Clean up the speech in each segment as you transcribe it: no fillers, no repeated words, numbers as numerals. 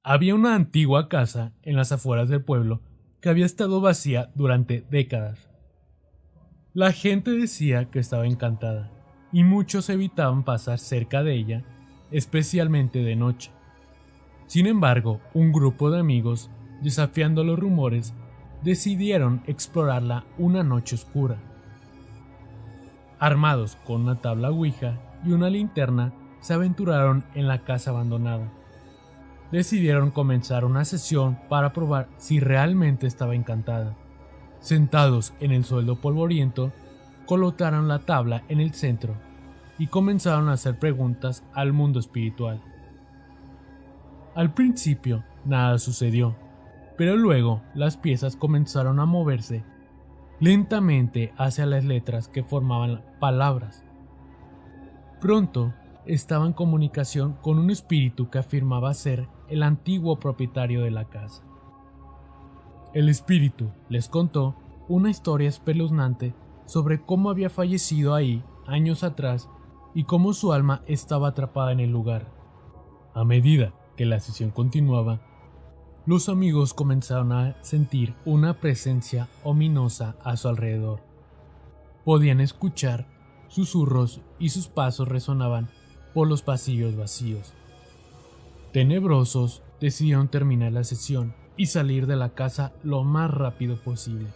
Había una antigua casa en las afueras del pueblo que había estado vacía durante décadas. La gente decía que estaba encantada y muchos evitaban pasar cerca de ella, especialmente de noche. Sin embargo, un grupo de amigos, desafiando los rumores, decidieron explorarla una noche oscura. Armados con una tabla Ouija y una linterna, se aventuraron en la casa abandonada. Decidieron comenzar una sesión para probar si realmente estaba encantada. Sentados en el suelo polvoriento, colocaron la tabla en el centro y comenzaron a hacer preguntas al mundo espiritual. Al principio nada sucedió, pero luego las piezas comenzaron a moverse lentamente hacia las letras que formaban palabras. Pronto estaba en comunicación con un espíritu que afirmaba ser el antiguo propietario de la casa. El espíritu les contó una historia espeluznante sobre cómo había fallecido ahí años atrás y cómo su alma estaba atrapada en el lugar. A medida que la sesión continuaba, los amigos comenzaron a sentir una presencia ominosa a su alrededor. Podían escuchar susurros y sus pasos resonaban por los pasillos vacíos. Tenebrosos, decidieron terminar la sesión y salir de la casa lo más rápido posible.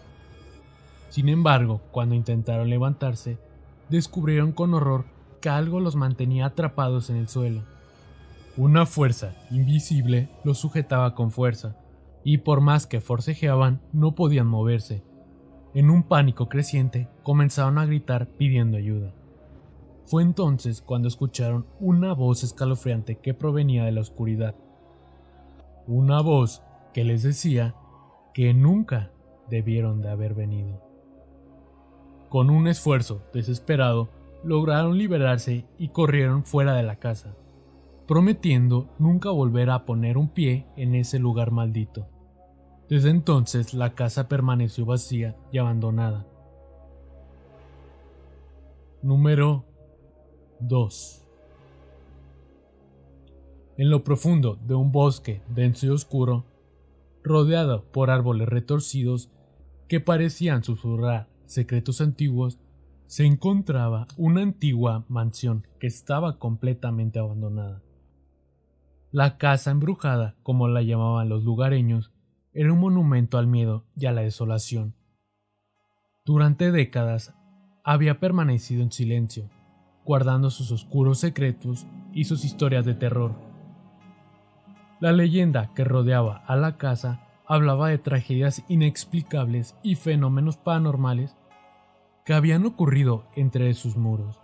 Sin embargo, cuando intentaron levantarse, descubrieron con horror que algo los mantenía atrapados en el suelo. Una fuerza invisible los sujetaba con fuerza, y por más que forcejeaban, no podían moverse. En un pánico creciente, comenzaron a gritar pidiendo ayuda. Fue entonces cuando escucharon una voz escalofriante que provenía de la oscuridad. Una voz que les decía que nunca debieron de haber venido. Con un esfuerzo desesperado, lograron liberarse y corrieron fuera de la casa, prometiendo nunca volver a poner un pie en ese lugar maldito. Desde entonces la casa permaneció vacía y abandonada. Número 2. En lo profundo de un bosque denso y oscuro, rodeado por árboles retorcidos que parecían susurrar secretos antiguos, se encontraba una antigua mansión que estaba completamente abandonada. La casa embrujada, como la llamaban los lugareños, era un monumento al miedo y a la desolación. Durante décadas había permanecido en silencio, guardando sus oscuros secretos y sus historias de terror. La leyenda que rodeaba a la casa hablaba de tragedias inexplicables y fenómenos paranormales que habían ocurrido entre sus muros.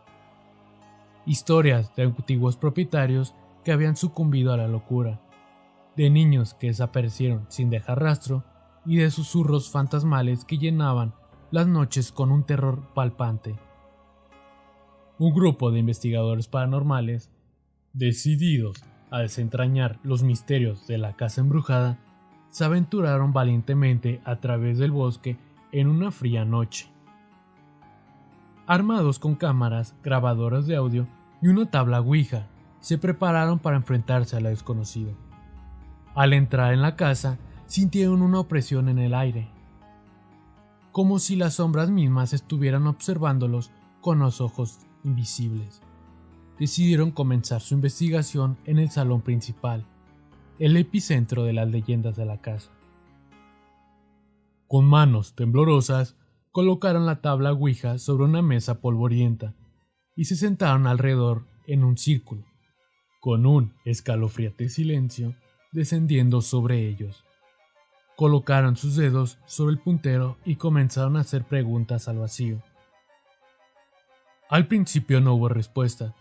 Historias de antiguos propietarios que habían sucumbido a la locura, de niños que desaparecieron sin dejar rastro y de susurros fantasmales que llenaban las noches con un terror palpante. Un grupo de investigadores paranormales, decididos a desentrañar los misterios de la casa embrujada, se aventuraron valientemente a través del bosque en una fría noche. Armados con cámaras, grabadoras de audio y una tabla Ouija, se prepararon para enfrentarse a lo desconocido. Al entrar en la casa, sintieron una opresión en el aire, como si las sombras mismas estuvieran observándolos con los ojos invisibles. Decidieron comenzar su investigación en el salón principal, el epicentro de las leyendas de la casa. Con manos temblorosas, colocaron la tabla Ouija sobre una mesa polvorienta y se sentaron alrededor en un círculo, con un escalofriante silencio descendiendo sobre ellos. Colocaron sus dedos sobre el puntero y comenzaron a hacer preguntas al vacío. Al principio no hubo respuesta.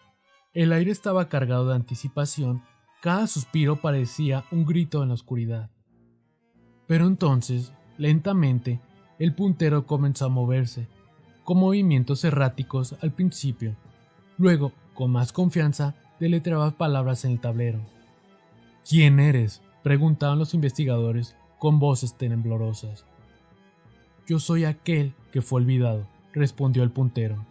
El aire estaba cargado de anticipación, cada suspiro parecía un grito en la oscuridad. Pero entonces, lentamente, el puntero comenzó a moverse, con movimientos erráticos al principio. Luego, con más confianza, deletreaba palabras en el tablero. ¿Quién eres?, preguntaban los investigadores con voces temblorosas. Yo soy aquel que fue olvidado, respondió el puntero.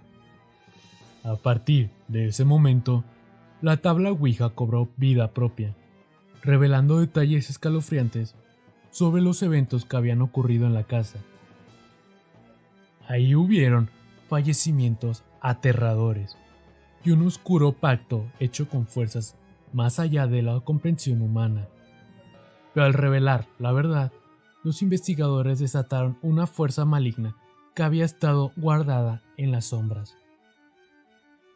A partir de ese momento, la tabla Ouija cobró vida propia. revelando detalles escalofriantes sobre los eventos que habían ocurrido en la casa. Ahí hubieron fallecimientos aterradores y un oscuro pacto hecho con fuerzas más allá de la comprensión humana. Pero al revelar la verdad, los investigadores desataron una fuerza maligna que había estado guardada en las sombras.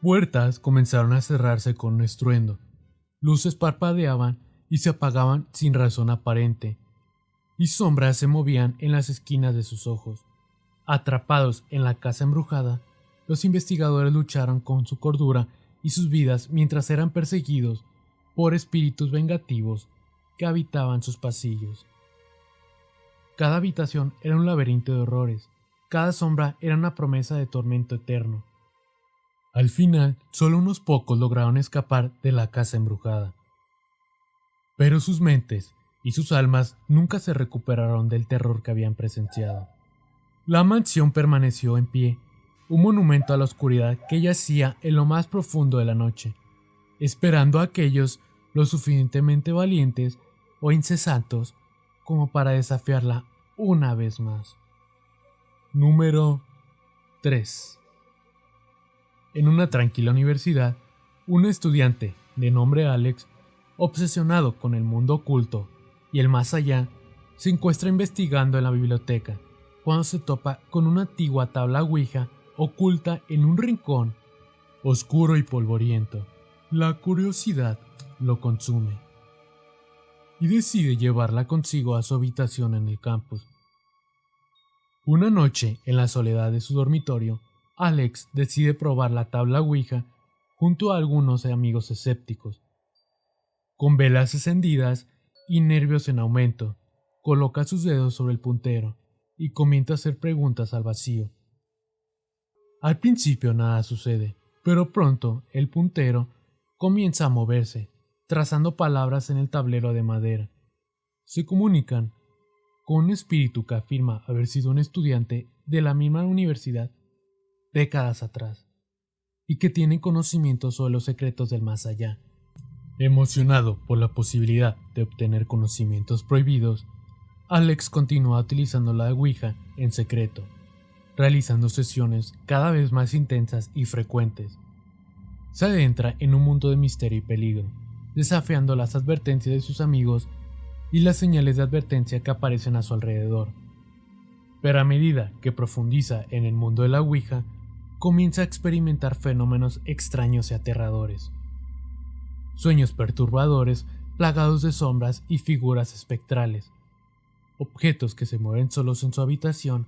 Puertas comenzaron a cerrarse con un estruendo, luces parpadeaban y se apagaban sin razón aparente, y sombras se movían en las esquinas de sus ojos. Atrapados en la casa embrujada, los investigadores lucharon con su cordura y sus vidas mientras eran perseguidos por espíritus vengativos que habitaban sus pasillos. Cada habitación era un laberinto de horrores, cada sombra era una promesa de tormento eterno. Al final, solo unos pocos lograron escapar de la casa embrujada. Pero sus mentes y sus almas nunca se recuperaron del terror que habían presenciado. La mansión permaneció en pie, un monumento a la oscuridad que yacía en lo más profundo de la noche, esperando a aquellos lo suficientemente valientes o incesantes como para desafiarla una vez más. Número 3. En una tranquila universidad, un estudiante de nombre Alex, obsesionado con el mundo oculto y el más allá, se encuentra investigando en la biblioteca cuando se topa con una antigua tabla Ouija oculta en un rincón oscuro y polvoriento. La curiosidad lo consume y decide llevarla consigo a su habitación en el campus. Una noche, en la soledad de su dormitorio, Alex decide probar la tabla Ouija junto a algunos amigos escépticos. Con velas encendidas y nervios en aumento, coloca sus dedos sobre el puntero y comienza a hacer preguntas al vacío. Al principio nada sucede, pero pronto el puntero comienza a moverse, trazando palabras en el tablero de madera. Se comunican con un espíritu que afirma haber sido un estudiante de la misma universidad décadas atrás y que tiene conocimiento sobre los secretos del más allá. Emocionado por la posibilidad de obtener conocimientos prohibidos, Alex continúa utilizando la Ouija en secreto, realizando sesiones cada vez más intensas y frecuentes. Se adentra en un mundo de misterio y peligro, desafiando las advertencias de sus amigos y las señales de advertencia que aparecen a su alrededor. Pero a medida que profundiza en el mundo de la Ouija, comienza a experimentar fenómenos extraños y aterradores. Sueños perturbadores, plagados de sombras y figuras espectrales, objetos que se mueven solos en su habitación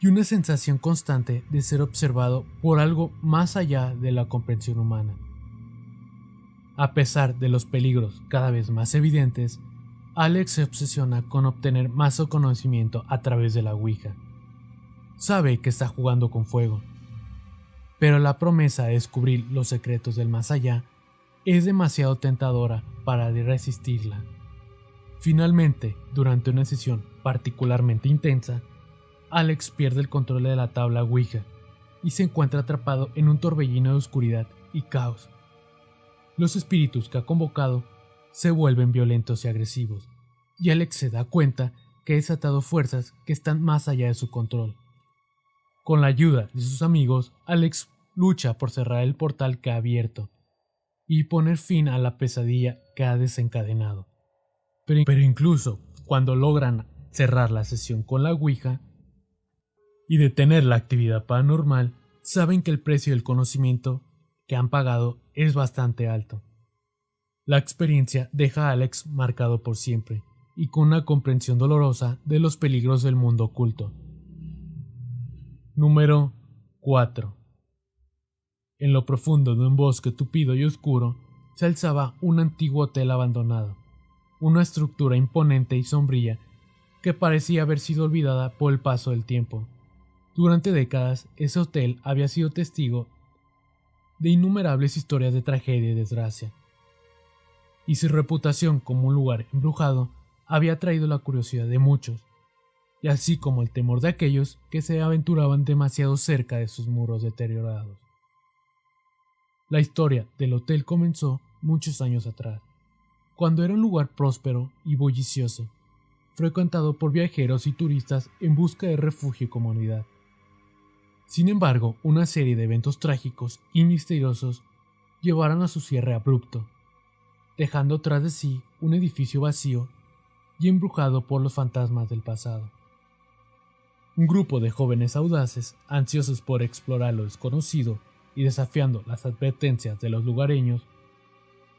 y una sensación constante de ser observado por algo más allá de la comprensión humana. A pesar de los peligros cada vez más evidentes, Alex se obsesiona con obtener más conocimiento a través de la Ouija. Sabe que está jugando con fuego, pero la promesa de descubrir los secretos del más allá es demasiado tentadora para resistirla. Finalmente, durante una sesión particularmente intensa, Alex pierde el control de la tabla Ouija y se encuentra atrapado en un torbellino de oscuridad y caos. Los espíritus que ha convocado se vuelven violentos y agresivos, y Alex se da cuenta que ha desatado fuerzas que están más allá de su control. Con la ayuda de sus amigos, Alex lucha por cerrar el portal que ha abierto y poner fin a la pesadilla que ha desencadenado. Pero incluso cuando logran cerrar la sesión con la Ouija y detener la actividad paranormal, saben que el precio del conocimiento que han pagado es bastante alto. La experiencia deja a Alex marcado por siempre y con una comprensión dolorosa de los peligros del mundo oculto. Número 4. En lo profundo de un bosque tupido y oscuro se alzaba un antiguo hotel abandonado, una estructura imponente y sombría que parecía haber sido olvidada por el paso del tiempo. Durante décadas, ese hotel había sido testigo de innumerables historias de tragedia y desgracia, y su reputación como un lugar embrujado había atraído la curiosidad de muchos, y así como el temor de aquellos que se aventuraban demasiado cerca de sus muros deteriorados. La historia del hotel comenzó muchos años atrás, cuando era un lugar próspero y bullicioso, frecuentado por viajeros y turistas en busca de refugio y comodidad. Sin embargo, una serie de eventos trágicos y misteriosos llevaron a su cierre abrupto, dejando tras de sí un edificio vacío y embrujado por los fantasmas del pasado. Un grupo de jóvenes audaces, ansiosos por explorar lo desconocido y desafiando las advertencias de los lugareños,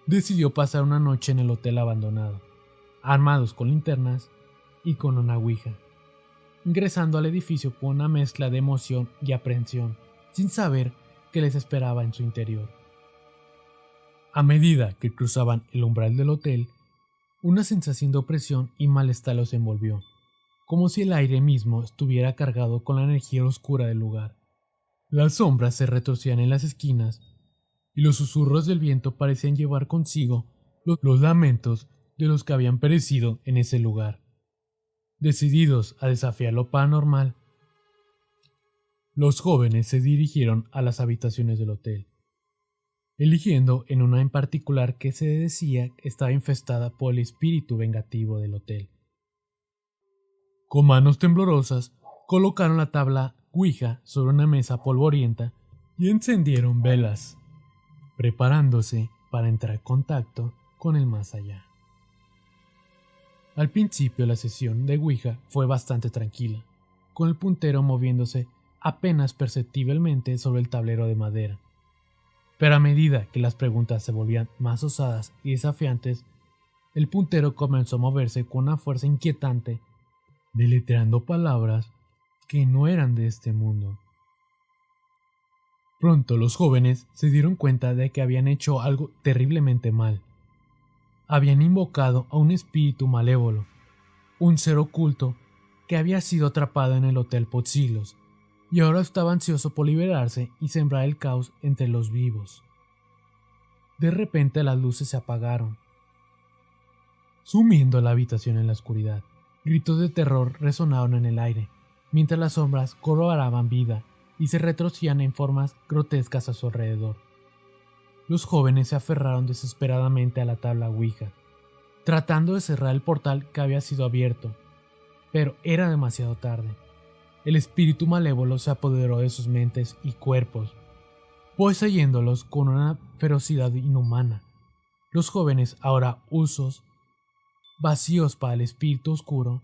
decidió pasar una noche en el hotel abandonado, armados con linternas y con una ouija, ingresando al edificio con una mezcla de emoción y aprensión, sin saber qué les esperaba en su interior. A medida que cruzaban el umbral del hotel, una sensación de opresión y malestar los envolvió, como si el aire mismo estuviera cargado con la energía oscura del lugar. Las sombras se retorcían en las esquinas, y los susurros del viento parecían llevar consigo los lamentos de los que habían perecido en ese lugar. Decididos a desafiar lo paranormal, los jóvenes se dirigieron a las habitaciones del hotel, eligiendo en una en particular que se decía estaba infestada por el espíritu vengativo del hotel. Con manos temblorosas, colocaron la tabla ouija sobre una mesa polvorienta y encendieron velas, preparándose para entrar en contacto con el más allá. Al principio la sesión de ouija fue bastante tranquila, con el puntero moviéndose apenas perceptiblemente sobre el tablero de madera. Pero a medida que las preguntas se volvían más osadas y desafiantes, el puntero comenzó a moverse con una fuerza inquietante, deletreando palabras que no eran de este mundo. Pronto los jóvenes se dieron cuenta de que habían hecho algo terriblemente mal. Habían invocado a un espíritu malévolo, un ser oculto que había sido atrapado en el hotel por siglos, y ahora estaba ansioso por liberarse y sembrar el caos entre los vivos. De repente las luces se apagaron, sumiendo la habitación en la oscuridad. Gritos de terror resonaron en el aire, mientras las sombras cobraban vida y se retorcían en formas grotescas a su alrededor. Los jóvenes se aferraron desesperadamente a la tabla ouija, tratando de cerrar el portal que había sido abierto, pero era demasiado tarde. El espíritu malévolo se apoderó de sus mentes y cuerpos, poseyéndolos con una ferocidad inhumana. Los jóvenes, ahora usos, vacíos para el espíritu oscuro,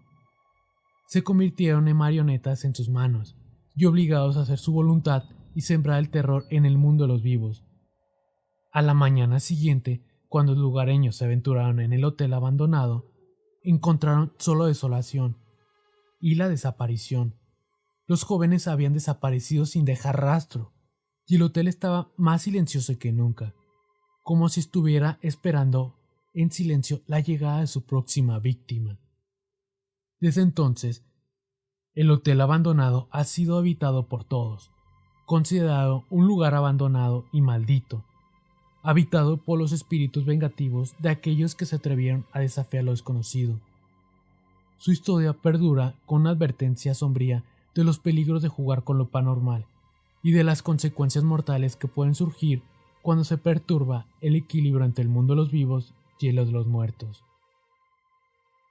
se convirtieron en marionetas en sus manos y obligados a hacer su voluntad y sembrar el terror en el mundo de los vivos. A la mañana siguiente, cuando los lugareños se aventuraron en el hotel abandonado, encontraron solo desolación y la desaparición. Los jóvenes habían desaparecido sin dejar rastro, y el hotel estaba más silencioso que nunca, como si estuviera esperando en silencio la llegada de su próxima víctima. Desde entonces, el hotel abandonado ha sido habitado por todos, considerado un lugar abandonado y maldito, habitado por los espíritus vengativos de aquellos que se atrevieron a desafiar lo desconocido. Su historia perdura con una advertencia sombría de los peligros de jugar con lo paranormal y de las consecuencias mortales que pueden surgir cuando se perturba el equilibrio entre el mundo de los vivos y el de los muertos.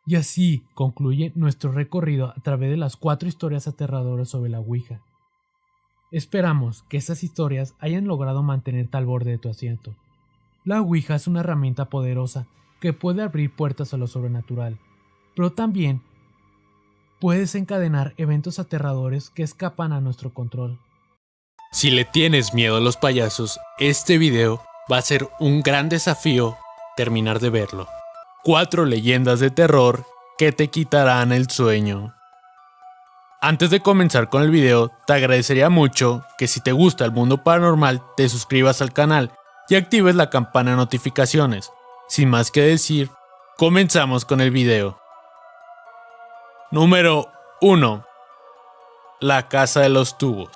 Y así concluye nuestro recorrido a través de las 4 historias aterradoras sobre la ouija. Esperamos que estas historias hayan logrado mantenerte al borde de tu asiento. La ouija es una herramienta poderosa que puede abrir puertas a lo sobrenatural, pero también puede desencadenar eventos aterradores que escapan a nuestro control. Si le tienes miedo a los payasos, este video va a ser un gran desafío terminar de verlo. 4 leyendas de terror que te quitarán el sueño. Antes de comenzar con el video, te agradecería mucho que si te gusta el mundo paranormal te suscribas al canal y actives la campana de notificaciones. Sin más que decir, comenzamos con el video. Número 1. La Casa de los Tubos.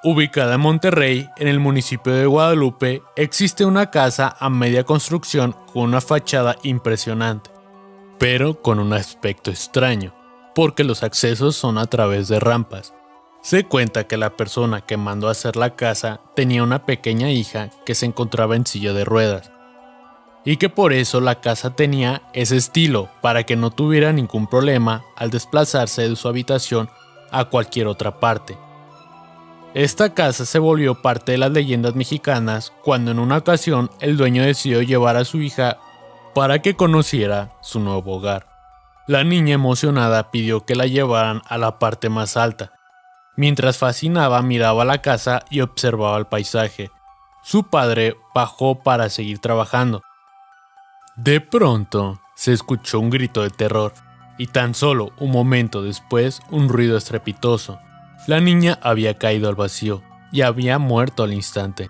Ubicada en Monterrey, en el municipio de Guadalupe, existe una casa a media construcción con una fachada impresionante, pero con un aspecto extraño, porque los accesos son a través de rampas. Se cuenta que la persona que mandó a hacer la casa tenía una pequeña hija que se encontraba en silla de ruedas, y que por eso la casa tenía ese estilo, para que no tuviera ningún problema al desplazarse de su habitación a cualquier otra parte. Esta casa se volvió parte de las leyendas mexicanas cuando en una ocasión el dueño decidió llevar a su hija para que conociera su nuevo hogar. La niña emocionada pidió que la llevaran a la parte más alta. Mientras fascinaba miraba la casa y observaba el paisaje. Su padre bajó para seguir trabajando. De pronto se escuchó un grito de terror y tan solo un momento después un ruido estrepitoso. La niña había caído al vacío y había muerto al instante.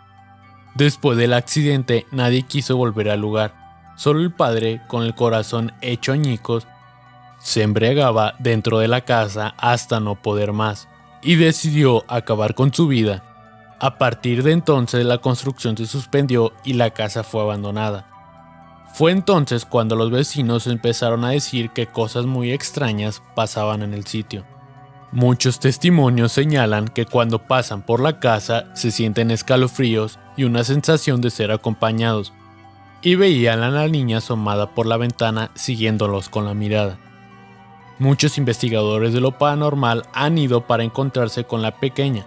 Después del accidente nadie quiso volver al lugar. Solo el padre, con el corazón hecho añicos, se embriagaba dentro de la casa hasta no poder más y decidió acabar con su vida. A partir de entonces la construcción se suspendió y la casa fue abandonada. Fue entonces cuando los vecinos empezaron a decir que cosas muy extrañas pasaban en el sitio. Muchos testimonios señalan que cuando pasan por la casa se sienten escalofríos y una sensación de ser acompañados, y veían a la niña asomada por la ventana siguiéndolos con la mirada. Muchos investigadores de lo paranormal han ido para encontrarse con la pequeña.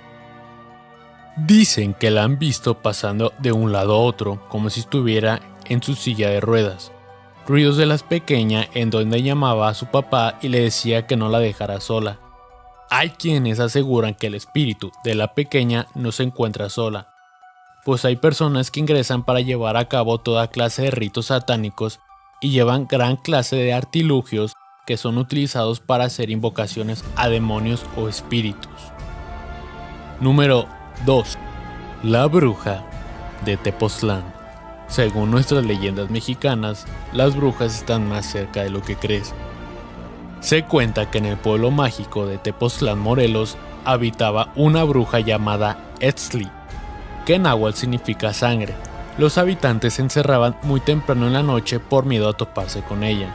Dicen que la han visto pasando de un lado a otro como si estuviera en su silla de ruedas. Ruidos de la pequeña en donde llamaba a su papá y le decía que no la dejara sola. Hay quienes aseguran que el espíritu de la pequeña no se encuentra sola, pues hay personas que ingresan para llevar a cabo toda clase de ritos satánicos y llevan gran clase de artilugios que son utilizados para hacer invocaciones a demonios o espíritus. Número 2. La bruja de Tepoztlán. Según nuestras leyendas mexicanas, las brujas están más cerca de lo que crees. Se cuenta que en el pueblo mágico de Tepoztlán, Morelos, habitaba una bruja llamada Etzli, que en náhuatl significa sangre. Los habitantes se encerraban muy temprano en la noche por miedo a toparse con ella.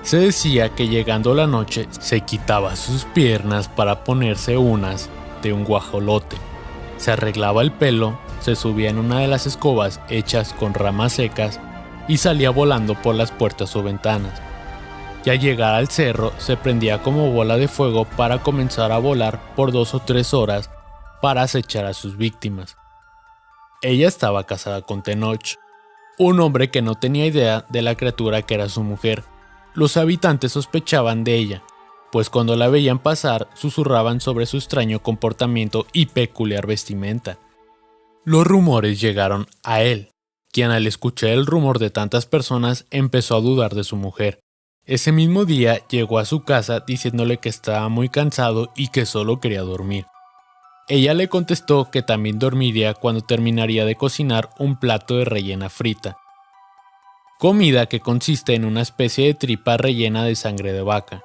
Se decía que llegando la noche se quitaba sus piernas para ponerse unas de un guajolote. Se arreglaba el pelo, se subía en una de las escobas hechas con ramas secas y salía volando por las puertas o ventanas. Y al llegar al cerro se prendía como bola de fuego para comenzar a volar por 2 o 3 horas para acechar a sus víctimas. Ella estaba casada con Tenoch, un hombre que no tenía idea de la criatura que era su mujer. Los habitantes sospechaban de ella, pues cuando la veían pasar susurraban sobre su extraño comportamiento y peculiar vestimenta. Los rumores llegaron a él, quien al escuchar el rumor de tantas personas empezó a dudar de su mujer. Ese mismo día llegó a su casa diciéndole que estaba muy cansado y que solo quería dormir. Ella le contestó que también dormiría cuando terminaría de cocinar un plato de rellena frita, comida que consiste en una especie de tripa rellena de sangre de vaca.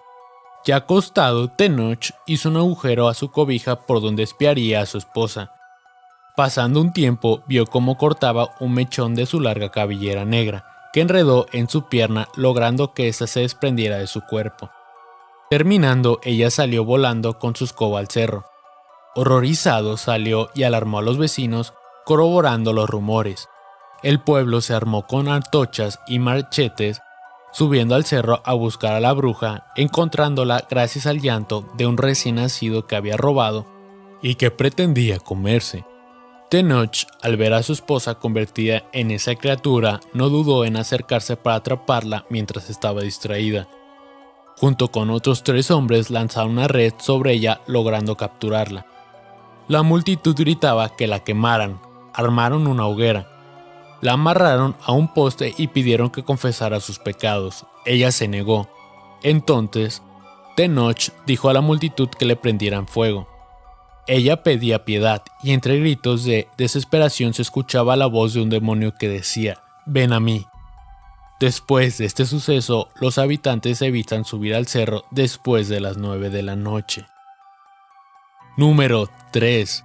Ya acostado, Tenoch hizo un agujero a su cobija por donde espiaría a su esposa. Pasando un tiempo, vio cómo cortaba un mechón de su larga cabellera negra, que enredó en su pierna logrando que ésta se desprendiera de su cuerpo. Terminando, ella salió volando con su escoba al cerro. Horrorizado salió y alarmó a los vecinos, corroborando los rumores. El pueblo se armó con antorchas y machetes, subiendo al cerro a buscar a la bruja, encontrándola gracias al llanto de un recién nacido que había robado y que pretendía comerse. Tenoch, al ver a su esposa convertida en esa criatura, no dudó en acercarse para atraparla mientras estaba distraída. Junto con otros 3 hombres lanzaron una red sobre ella logrando capturarla. La multitud gritaba que la quemaran, armaron una hoguera. La amarraron a un poste y pidieron que confesara sus pecados. Ella se negó. Entonces, Tenoch dijo a la multitud que le prendieran fuego. Ella pedía piedad y entre gritos de desesperación se escuchaba la voz de un demonio que decía: «Ven a mí». Después de este suceso, los habitantes evitan subir al cerro después de las 9 de la noche. Número 3.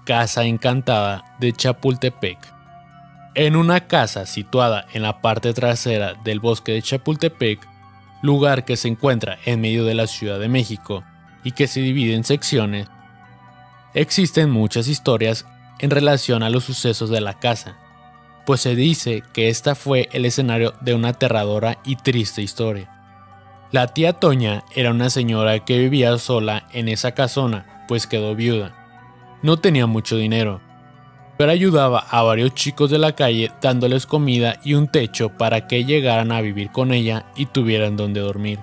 Casa Encantada de Chapultepec. En una casa situada en la parte trasera del bosque de Chapultepec, lugar que se encuentra en medio de la Ciudad de México y que se divide en secciones, existen muchas historias en relación a los sucesos de la casa. pues se dice que esta fue el escenario de una aterradora y triste historia. La tía Toña era una señora que vivía sola en esa casona, pues quedó viuda. No tenía mucho dinero, pero ayudaba a varios chicos de la calle dándoles comida y un techo para que llegaran a vivir con ella y tuvieran donde dormir.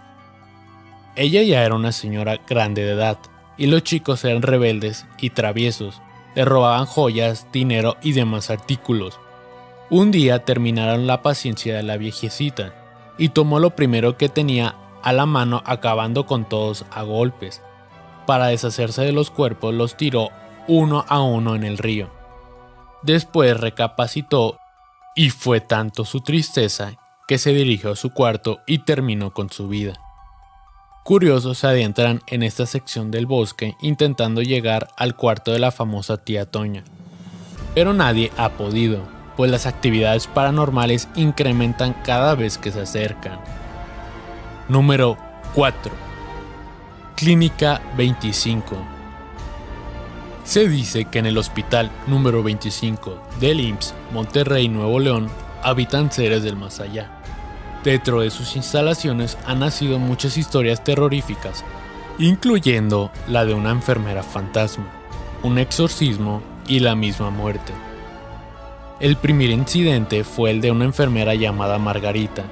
Ella ya era una señora grande de edad, y los chicos eran rebeldes y traviesos, le robaban joyas, dinero y demás artículos. Un día terminaron la paciencia de la viejecita, y tomó lo primero que tenía a la mano acabando con todos a golpes. Para deshacerse de los cuerpos los tiró uno a uno en el río. Después recapacitó y fue tanto su tristeza que se dirigió a su cuarto y terminó con su vida. Curiosos se adentran en esta sección del bosque intentando llegar al cuarto de la famosa tía Toña, pero nadie ha podido, pues las actividades paranormales incrementan cada vez que se acercan. Número 4. Clínica 25. Se dice que en el hospital número 25 del IMSS Monterrey, Nuevo León, habitan seres del más allá. Dentro de sus instalaciones han nacido muchas historias terroríficas, incluyendo la de una enfermera fantasma, un exorcismo y la misma muerte. El primer incidente fue el de una enfermera llamada Margarita,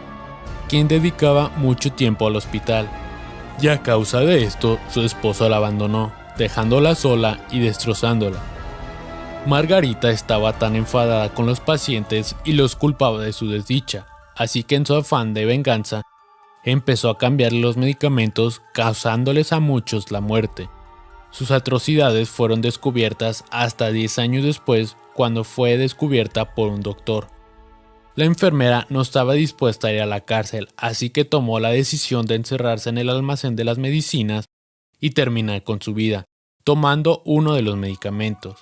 quien dedicaba mucho tiempo al hospital, y a causa de esto su esposo la abandonó, dejándola sola y destrozándola. Margarita estaba tan enfadada con los pacientes y los culpaba de su desdicha, así que en su afán de venganza empezó a cambiar los medicamentos, causándoles a muchos la muerte. Sus atrocidades fueron descubiertas hasta 10 años después, cuando fue descubierta por un doctor. La enfermera no estaba dispuesta a ir a la cárcel, así que tomó la decisión de encerrarse en el almacén de las medicinas y terminar con su vida, tomando uno de los medicamentos.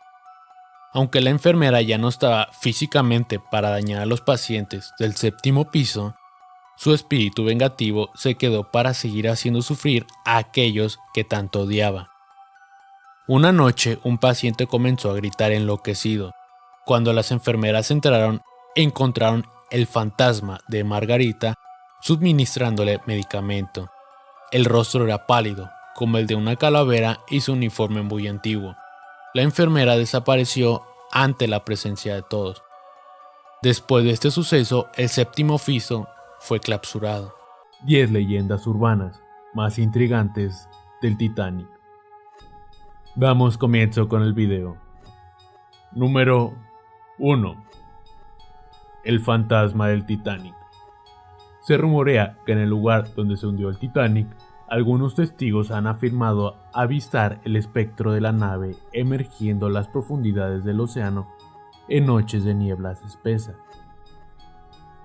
Aunque la enfermera ya no estaba físicamente para dañar a los pacientes del 7º piso, su espíritu vengativo se quedó para seguir haciendo sufrir a aquellos que tanto odiaba. Una noche un paciente comenzó a gritar enloquecido. Cuando las enfermeras entraron, encontraron el fantasma de Margarita suministrándole medicamento. El rostro era pálido, como el de una calavera, y su uniforme muy antiguo. La enfermera desapareció ante la presencia de todos. Después de este suceso, el 7º piso fue clausurado. 10 leyendas urbanas más intrigantes del Titanic. Damos comienzo con el video. Número 1. El fantasma del Titanic. Se rumorea que en el lugar donde se hundió el Titanic, algunos testigos han afirmado avistar el espectro de la nave emergiendo las profundidades del océano en noches de nieblas espesas.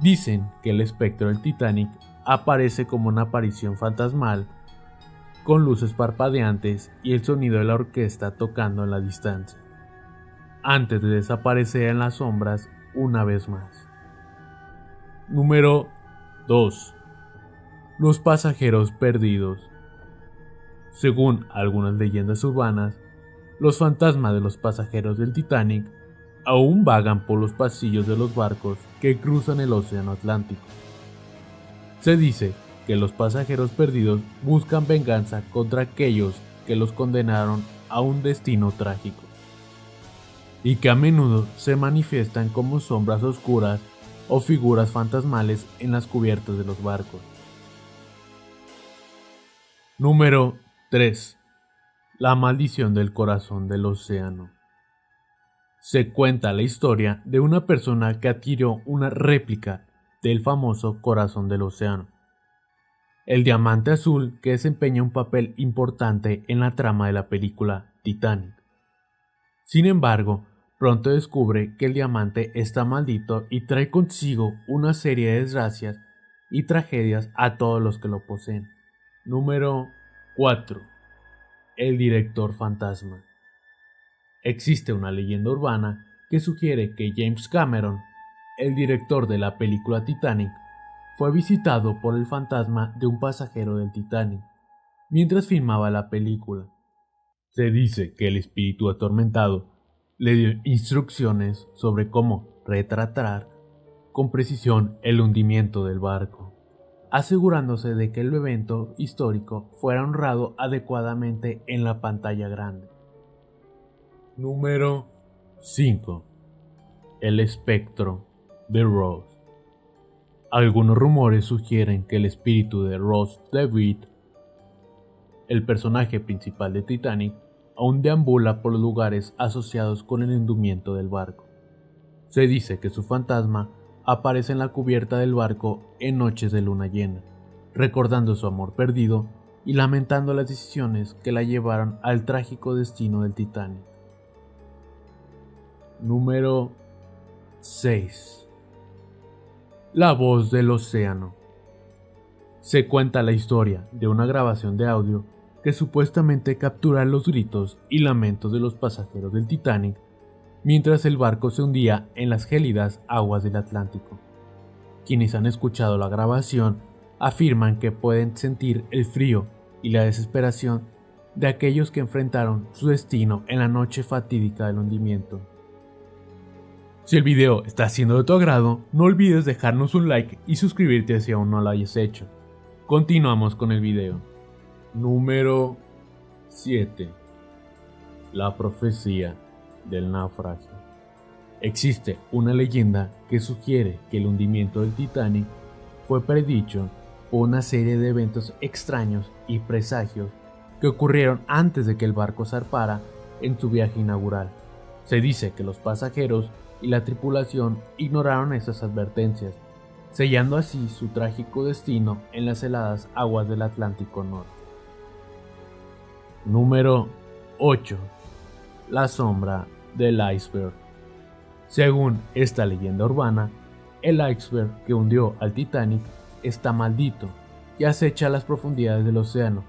Dicen que el espectro del Titanic aparece como una aparición fantasmal, con luces parpadeantes y el sonido de la orquesta tocando en la distancia, antes de desaparecer en las sombras una vez más. Número 2. Los pasajeros perdidos. Según algunas leyendas urbanas, los fantasmas de los pasajeros del Titanic aún vagan por los pasillos de los barcos que cruzan el océano Atlántico. Se dice que los pasajeros perdidos buscan venganza contra aquellos que los condenaron a un destino trágico, y que a menudo se manifiestan como sombras oscuras o figuras fantasmales en las cubiertas de los barcos. Número 3. La maldición del corazón del océano. Se cuenta la historia de una persona que adquirió una réplica del famoso corazón del océano, el diamante azul que desempeña un papel importante en la trama de la película Titanic. Sin embargo, pronto descubre que el diamante está maldito y trae consigo una serie de desgracias y tragedias a todos los que lo poseen. Número 4. El director fantasma. Existe una leyenda urbana que sugiere que James Cameron, el director de la película Titanic, fue visitado por el fantasma de un pasajero del Titanic mientras filmaba la película. Se dice que el espíritu atormentado le dio instrucciones sobre cómo retratar con precisión el hundimiento del barco, asegurándose de que el evento histórico fuera honrado adecuadamente en la pantalla grande. Número 5. El espectro de Rose. Algunos rumores sugieren que el espíritu de Rose DeWitt, el personaje principal de Titanic, aún deambula por los lugares asociados con el hundimiento del barco. Se dice que su fantasma aparece en la cubierta del barco en noches de luna llena, recordando su amor perdido y lamentando las decisiones que la llevaron al trágico destino del Titanic. Número 6. La voz del océano. Se cuenta la historia de una grabación de audio que supuestamente captura los gritos y lamentos de los pasajeros del Titanic mientras el barco se hundía en las gélidas aguas del Atlántico. Quienes han escuchado la grabación afirman que pueden sentir el frío y la desesperación de aquellos que enfrentaron su destino en la noche fatídica del hundimiento. Si el video está siendo de tu agrado, no olvides dejarnos un like y suscribirte si aún no lo hayas hecho. Continuamos con el video. Número 7. La profecía del naufragio. Existe una leyenda que sugiere que el hundimiento del Titanic fue predicho por una serie de eventos extraños y presagios que ocurrieron antes de que el barco zarpara en su viaje inaugural. Se dice que los pasajeros y la tripulación ignoraron esas advertencias, sellando así su trágico destino en las heladas aguas del Atlántico Norte. Número 8. La sombra del iceberg. Según esta leyenda urbana, el iceberg que hundió al Titanic está maldito y acecha las profundidades del océano,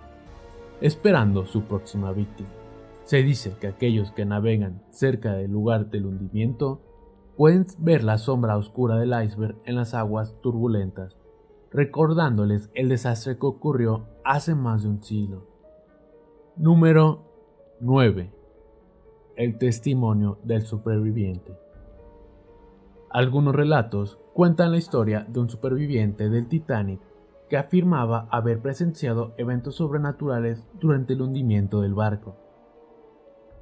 esperando su próxima víctima. Se dice que aquellos que navegan cerca del lugar del hundimiento pueden ver la sombra oscura del iceberg en las aguas turbulentas, recordándoles el desastre que ocurrió hace más de un siglo. Número 9. El testimonio del superviviente. Algunos relatos cuentan la historia de un superviviente del Titanic que afirmaba haber presenciado eventos sobrenaturales durante el hundimiento del barco.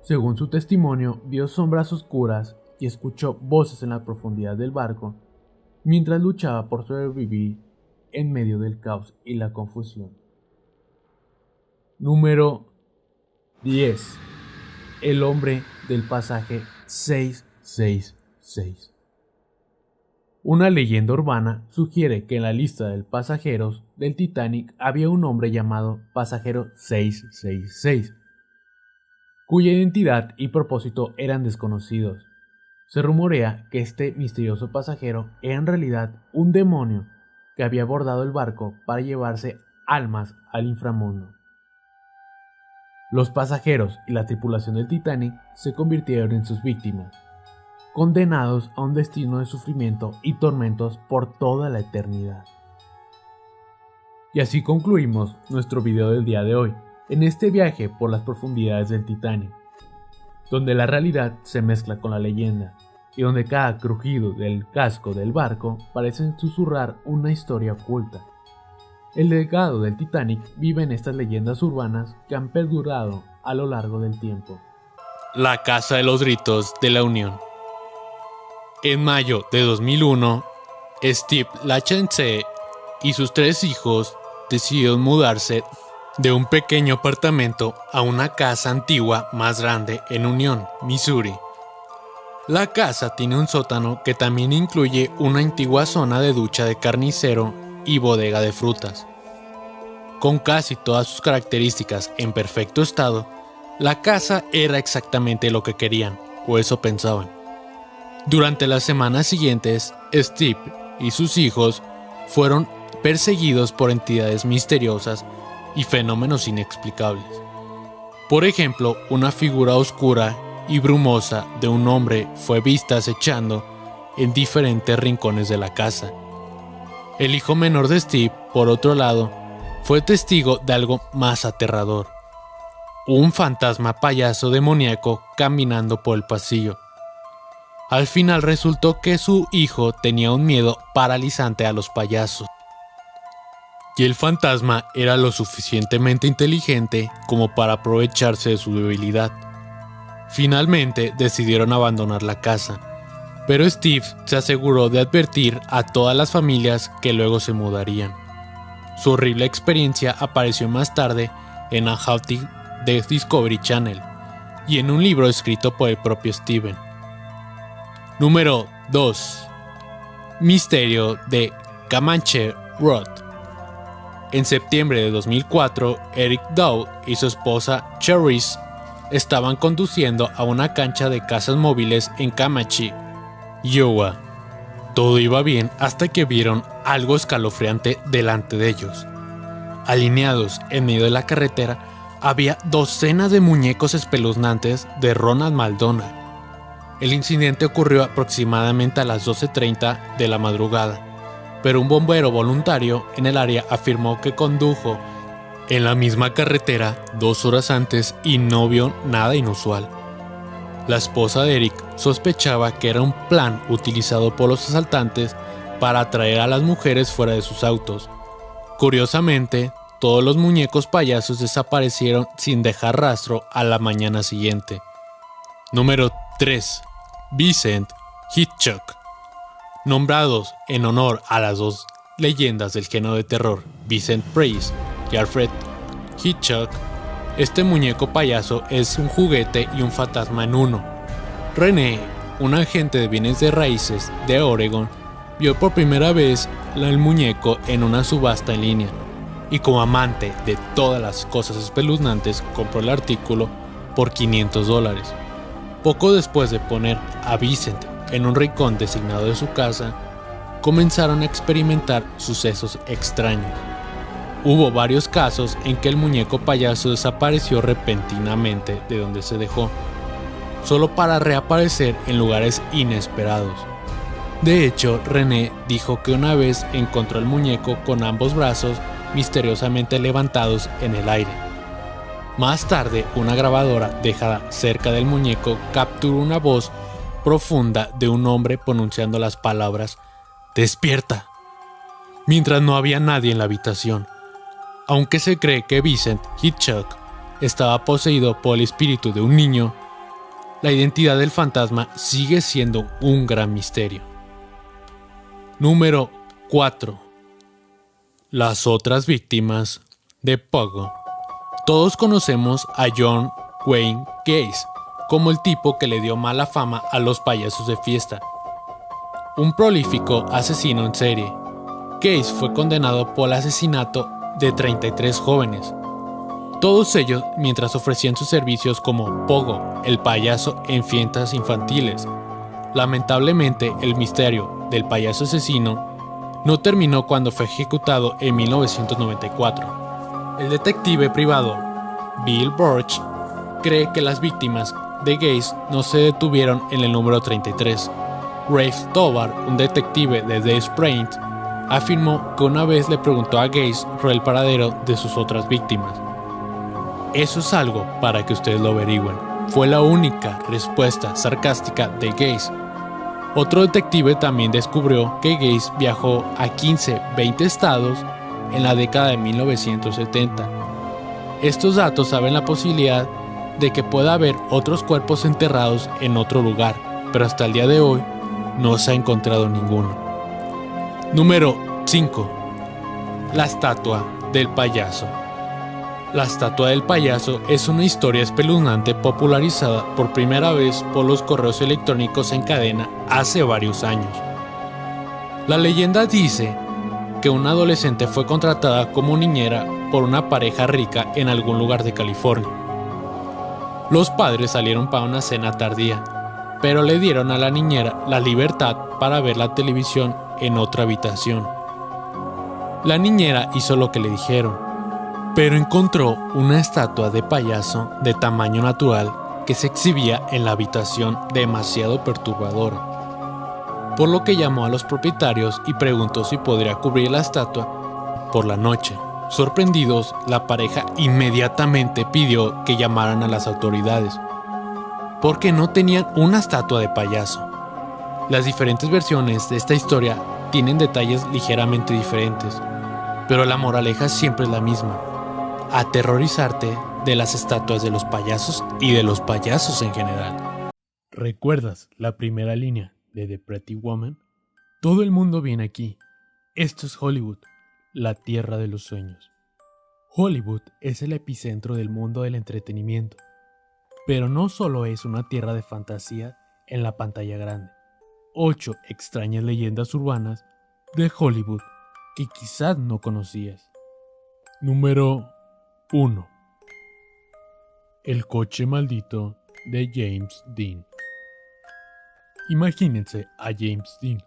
Según su testimonio, vio sombras oscuras y escuchó voces en la profundidad del barco mientras luchaba por sobrevivir en medio del caos y la confusión. Número 10. El hombre del pasaje 666. Una leyenda urbana sugiere que en la lista de pasajeros del Titanic había un hombre llamado Pasajero 666, cuya identidad y propósito eran desconocidos. Se rumorea que este misterioso pasajero era en realidad un demonio que había abordado el barco para llevarse almas al inframundo. Los pasajeros y la tripulación del Titanic se convirtieron en sus víctimas, condenados a un destino de sufrimiento y tormentos por toda la eternidad. Y así concluimos nuestro video del día de hoy, en este viaje por las profundidades del Titanic, donde la realidad se mezcla con la leyenda, y donde cada crujido del casco del barco parece susurrar una historia oculta. El legado del Titanic vive en estas leyendas urbanas que han perdurado a lo largo del tiempo. La Casa de los Ritos de la Unión. En mayo de 2001, Steve Lachance y sus 3 hijos decidieron mudarse de un pequeño apartamento a una casa antigua más grande en Union, Missouri. La casa tiene un sótano que también incluye una antigua zona de ducha de carnicero y bodega de frutas. Con casi todas sus características en perfecto estado, la casa era exactamente lo que querían, o eso pensaban. Durante las semanas siguientes, Steve y sus hijos fueron perseguidos por entidades misteriosas y fenómenos inexplicables. Por ejemplo, una figura oscura y brumosa de un hombre fue vista acechando en diferentes rincones de la casa. El hijo menor de Steve, por otro lado, fue testigo de algo más aterrador: un fantasma payaso demoníaco caminando por el pasillo. Al final resultó que su hijo tenía un miedo paralizante a los payasos. Y el fantasma era lo suficientemente inteligente como para aprovecharse de su debilidad. Finalmente decidieron abandonar la casa, pero Steve se aseguró de advertir a todas las familias que luego se mudarían. Su horrible experiencia apareció más tarde en A Haunting de Discovery Channel y en un libro escrito por el propio Steven. Número 2. Misterio de Comanche Road. En septiembre de 2004, Eric Dow y su esposa Cherise estaban conduciendo a una cancha de casas móviles en Comanche, Iowa. Todo iba bien hasta que vieron algo escalofriante delante de ellos. Alineados en medio de la carretera, había docenas de muñecos espeluznantes de Ronald McDonald. El incidente ocurrió aproximadamente a las 12:30 de la madrugada, pero un bombero voluntario en el área afirmó que condujo en la misma carretera 2 horas antes y no vio nada inusual. La esposa de Eric sospechaba que era un plan utilizado por los asaltantes para atraer a las mujeres fuera de sus autos. Curiosamente, todos los muñecos payasos desaparecieron sin dejar rastro a la mañana siguiente. Número 3. Vincent Hitchcock. Nombrados en honor a las dos leyendas del género de terror, Vincent Price y Alfred Hitchcock, este muñeco payaso es un juguete y un fantasma en uno. René, un agente de bienes de raíces de Oregon, vio por primera vez el muñeco en una subasta en línea y como amante de todas las cosas espeluznantes compró el artículo por $500. Poco después de poner a Vincent en un rincón designado de su casa, comenzaron a experimentar sucesos extraños. Hubo varios casos en que el muñeco payaso desapareció repentinamente de donde se dejó, solo para reaparecer en lugares inesperados. De hecho, René dijo que una vez encontró el muñeco con ambos brazos misteriosamente levantados en el aire. Más tarde, una grabadora dejada cerca del muñeco capturó una voz profunda de un hombre pronunciando las palabras "despierta", mientras no había nadie en la habitación. Aunque se cree que Vincent Hitchcock estaba poseído por el espíritu de un niño, la identidad del fantasma sigue siendo un gran misterio. Número 4. Las otras víctimas de Pogo. Todos conocemos a John Wayne Gacy como el tipo que le dio mala fama a los payasos de fiesta. Un prolífico asesino en serie, Gacy fue condenado por el asesinato de 33 jóvenes. Todos ellos mientras ofrecían sus servicios como Pogo, el payaso en fiestas infantiles. Lamentablemente, el misterio del payaso asesino no terminó cuando fue ejecutado en 1994. El detective privado Bill Burch cree que las víctimas de Gacy no se detuvieron en el número 33. Ralph Tovar, un detective de Des Plaines, afirmó que una vez le preguntó a Gacy por el paradero de sus otras víctimas. Eso es algo para que ustedes lo averigüen. Fue la única respuesta sarcástica de Gacy. Otro detective también descubrió que Gacy viajó a 15-20 estados en la década de 1970. Estos datos abren la posibilidad de que pueda haber otros cuerpos enterrados en otro lugar, pero hasta el día de hoy no se ha encontrado ninguno. Número 5. La estatua del payaso. La estatua del payaso es una historia espeluznante popularizada por primera vez por los correos electrónicos en cadena hace varios años. La leyenda dice que una adolescente fue contratada como niñera por una pareja rica en algún lugar de California. Los padres salieron para una cena tardía, pero le dieron a la niñera la libertad para ver la televisión en otra habitación. La niñera hizo lo que le dijeron, pero encontró una estatua de payaso de tamaño natural que se exhibía en la habitación demasiado perturbadora, por lo que llamó a los propietarios y preguntó si podría cubrir la estatua por la noche. Sorprendidos, la pareja inmediatamente pidió que llamaran a las autoridades, porque no tenían una estatua de payaso. Las diferentes versiones de esta historia tienen detalles ligeramente diferentes, pero la moraleja siempre es la misma: aterrorizarte de las estatuas de los payasos y de los payasos en general. ¿Recuerdas la primera línea de The Pretty Woman? Todo el mundo viene aquí. Esto es Hollywood, la tierra de los sueños. Hollywood es el epicentro del mundo del entretenimiento, pero no solo es una tierra de fantasía en la pantalla grande. 8 extrañas leyendas urbanas de Hollywood que quizás no conocías. Número 1. El coche maldito de James Dean. Imagínense a James Dean,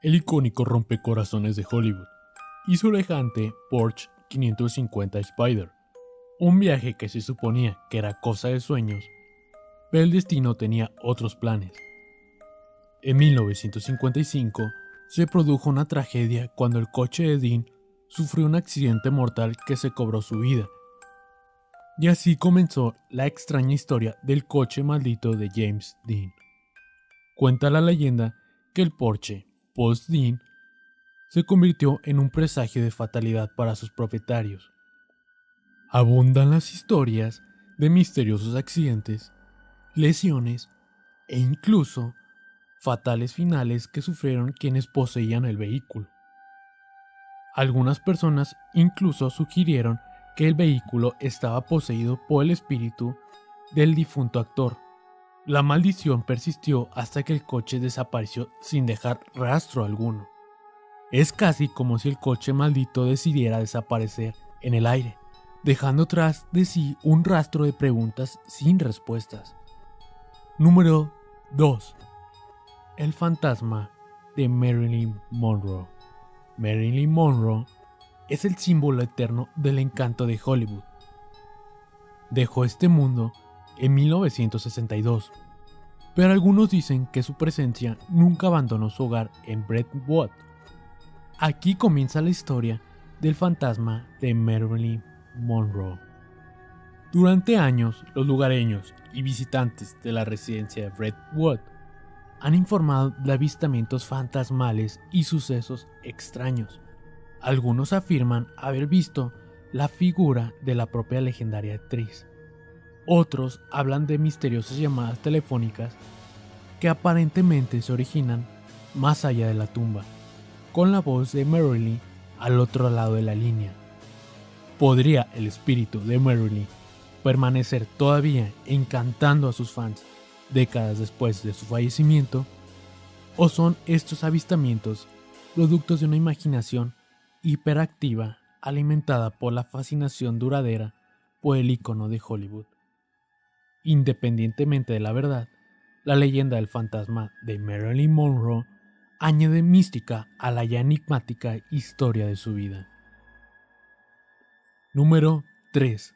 el icónico rompecorazones de Hollywood, y su elegante Porsche 550 Spider, un viaje que se suponía que era cosa de sueños, pero el destino tenía otros planes. En 1955 se produjo una tragedia cuando el coche de Dean sufrió un accidente mortal que se cobró su vida. Y así comenzó la extraña historia del coche maldito de James Dean. Cuenta la leyenda que el Porsche post-Dean se convirtió en un presagio de fatalidad para sus propietarios. Abundan las historias de misteriosos accidentes, lesiones e incluso fatales finales que sufrieron quienes poseían el vehículo. Algunas personas incluso sugirieron que el vehículo estaba poseído por el espíritu del difunto actor. La maldición persistió hasta que el coche desapareció sin dejar rastro alguno. Es casi como si el coche maldito decidiera desaparecer en el aire, dejando tras de sí un rastro de preguntas sin respuestas. Número 2. El fantasma de Marilyn Monroe. Marilyn Monroe es el símbolo eterno del encanto de Hollywood. Dejó este mundo en 1962, pero algunos dicen que su presencia nunca abandonó su hogar en Brentwood. Aquí comienza la historia del fantasma de Marilyn Monroe. Durante años, los lugareños y visitantes de la residencia de Brentwood han informado de avistamientos fantasmales y sucesos extraños. Algunos afirman haber visto la figura de la propia legendaria actriz. Otros hablan de misteriosas llamadas telefónicas que aparentemente se originan más allá de la tumba, con la voz de Marilyn al otro lado de la línea. ¿Podría el espíritu de Marilyn permanecer todavía encantando a sus fans décadas después de su fallecimiento? ¿O son estos avistamientos productos de una imaginación hiperactiva alimentada por la fascinación duradera por el icono de Hollywood? Independientemente de la verdad, la leyenda del fantasma de Marilyn Monroe añade mística a la ya enigmática historia de su vida. Número 3.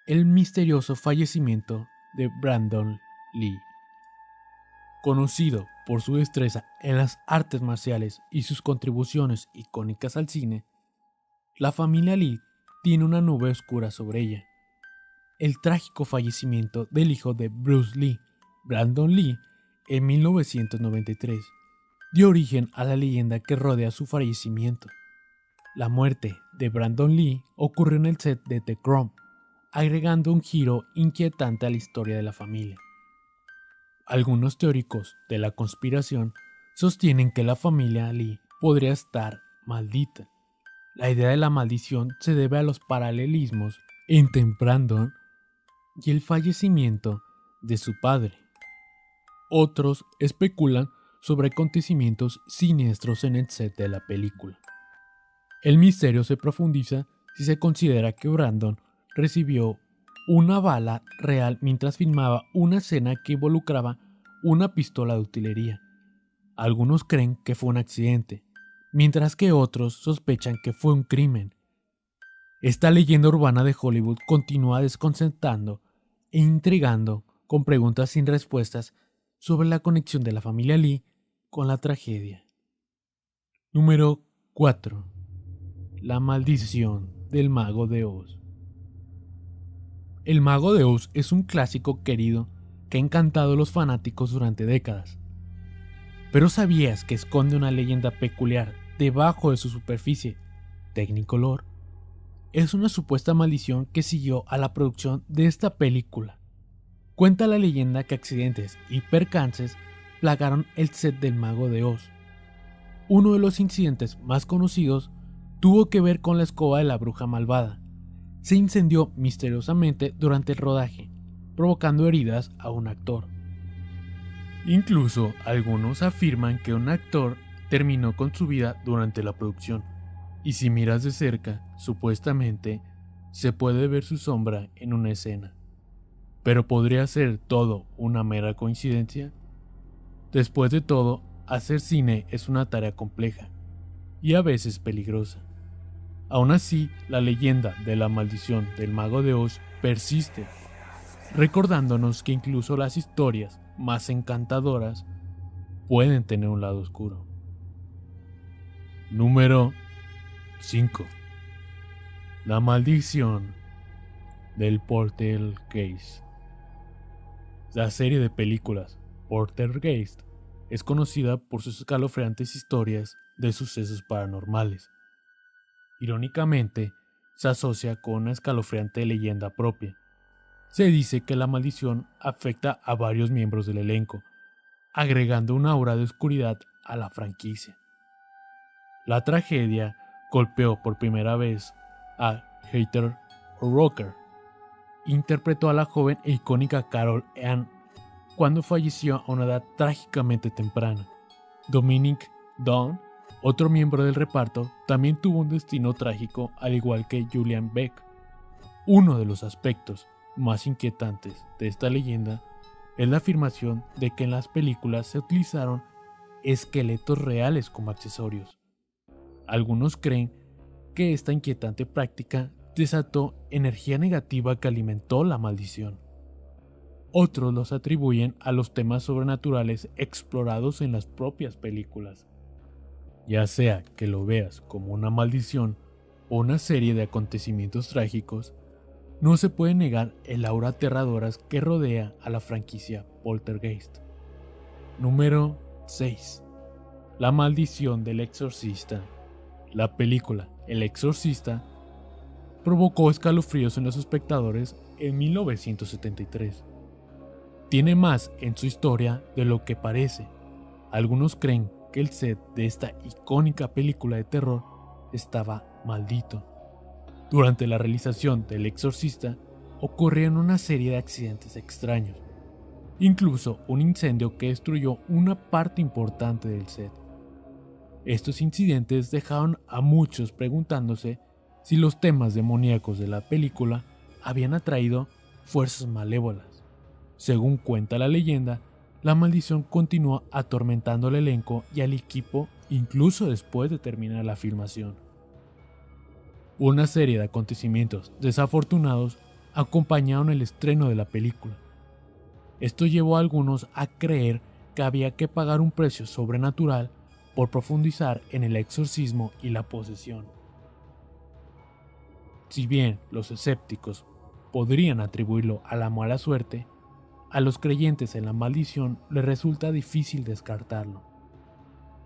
El misterioso fallecimiento de Brandon Lee. Conocido por su destreza en las artes marciales y sus contribuciones icónicas al cine, la familia Lee tiene una nube oscura sobre ella. El trágico fallecimiento del hijo de Bruce Lee, Brandon Lee, en 1993, dio origen a la leyenda que rodea su fallecimiento. La muerte de Brandon Lee ocurrió en el set de The Crown, agregando un giro inquietante a la historia de la familia. Algunos teóricos de la conspiración sostienen que la familia Lee podría estar maldita. La idea de la maldición se debe a los paralelismos entre Brandon y el fallecimiento de su padre. Otros especulan sobre acontecimientos siniestros en el set de la película. El misterio se profundiza si se considera que Brandon recibió una bala real mientras filmaba una escena que involucraba una pistola de utilería. Algunos creen que fue un accidente, mientras que otros sospechan que fue un crimen. Esta leyenda urbana de Hollywood continúa desconcertando e intrigando con preguntas sin respuestas sobre la conexión de la familia Lee con la tragedia. Número 4. La maldición del Mago de Oz. El Mago de Oz es un clásico querido que ha encantado a los fanáticos durante décadas. Pero ¿sabías que esconde una leyenda peculiar debajo de su superficie Technicolor? Es una supuesta maldición que siguió a la producción de esta película. Cuenta la leyenda que accidentes y percances plagaron el set del Mago de Oz. Uno de los incidentes más conocidos tuvo que ver con la escoba de la bruja malvada. Se incendió misteriosamente durante el rodaje, provocando heridas a un actor. Incluso algunos afirman que un actor terminó con su vida durante la producción, y si miras de cerca, supuestamente, se puede ver su sombra en una escena. ¿Pero podría ser todo una mera coincidencia? Después de todo, hacer cine es una tarea compleja, y a veces peligrosa. Aún así, la leyenda de la maldición del Mago de Oz persiste, recordándonos que incluso las historias más encantadoras pueden tener un lado oscuro. Número 5. La maldición del Poltergeist. La serie de películas Poltergeist es conocida por sus escalofriantes historias de sucesos paranormales. Irónicamente, se asocia con una escalofriante leyenda propia. Se dice que la maldición afecta a varios miembros del elenco, agregando una aura de oscuridad a la franquicia. La tragedia golpeó por primera vez a Heather Rocker. Interpretó a la joven e icónica Carol Ann cuando falleció a una edad trágicamente temprana. Dominic Dunn, otro miembro del reparto, también tuvo un destino trágico al igual que Julian Beck. Uno de los aspectos más inquietantes de esta leyenda es la afirmación de que en las películas se utilizaron esqueletos reales como accesorios. Algunos creen que esta inquietante práctica desató energía negativa que alimentó la maldición. Otros los atribuyen a los temas sobrenaturales explorados en las propias películas. Ya sea que lo veas como una maldición o una serie de acontecimientos trágicos, no se puede negar el aura aterradora que rodea a la franquicia Poltergeist. Número 6. La maldición del exorcista. La película El Exorcista provocó escalofríos en los espectadores en 1973. Tiene más en su historia de lo que parece. Algunos creen que el set de esta icónica película de terror estaba maldito. Durante la realización del Exorcista ocurrieron una serie de accidentes extraños, incluso un incendio que destruyó una parte importante del set. Estos incidentes dejaron a muchos preguntándose si los temas demoníacos de la película habían atraído fuerzas malévolas. Según cuenta la leyenda, la maldición continuó atormentando al elenco y al equipo incluso después de terminar la filmación. Una serie de acontecimientos desafortunados acompañaron el estreno de la película. Esto llevó a algunos a creer que había que pagar un precio sobrenatural por profundizar en el exorcismo y la posesión. Si bien los escépticos podrían atribuirlo a la mala suerte, a los creyentes en la maldición les resulta difícil descartarlo.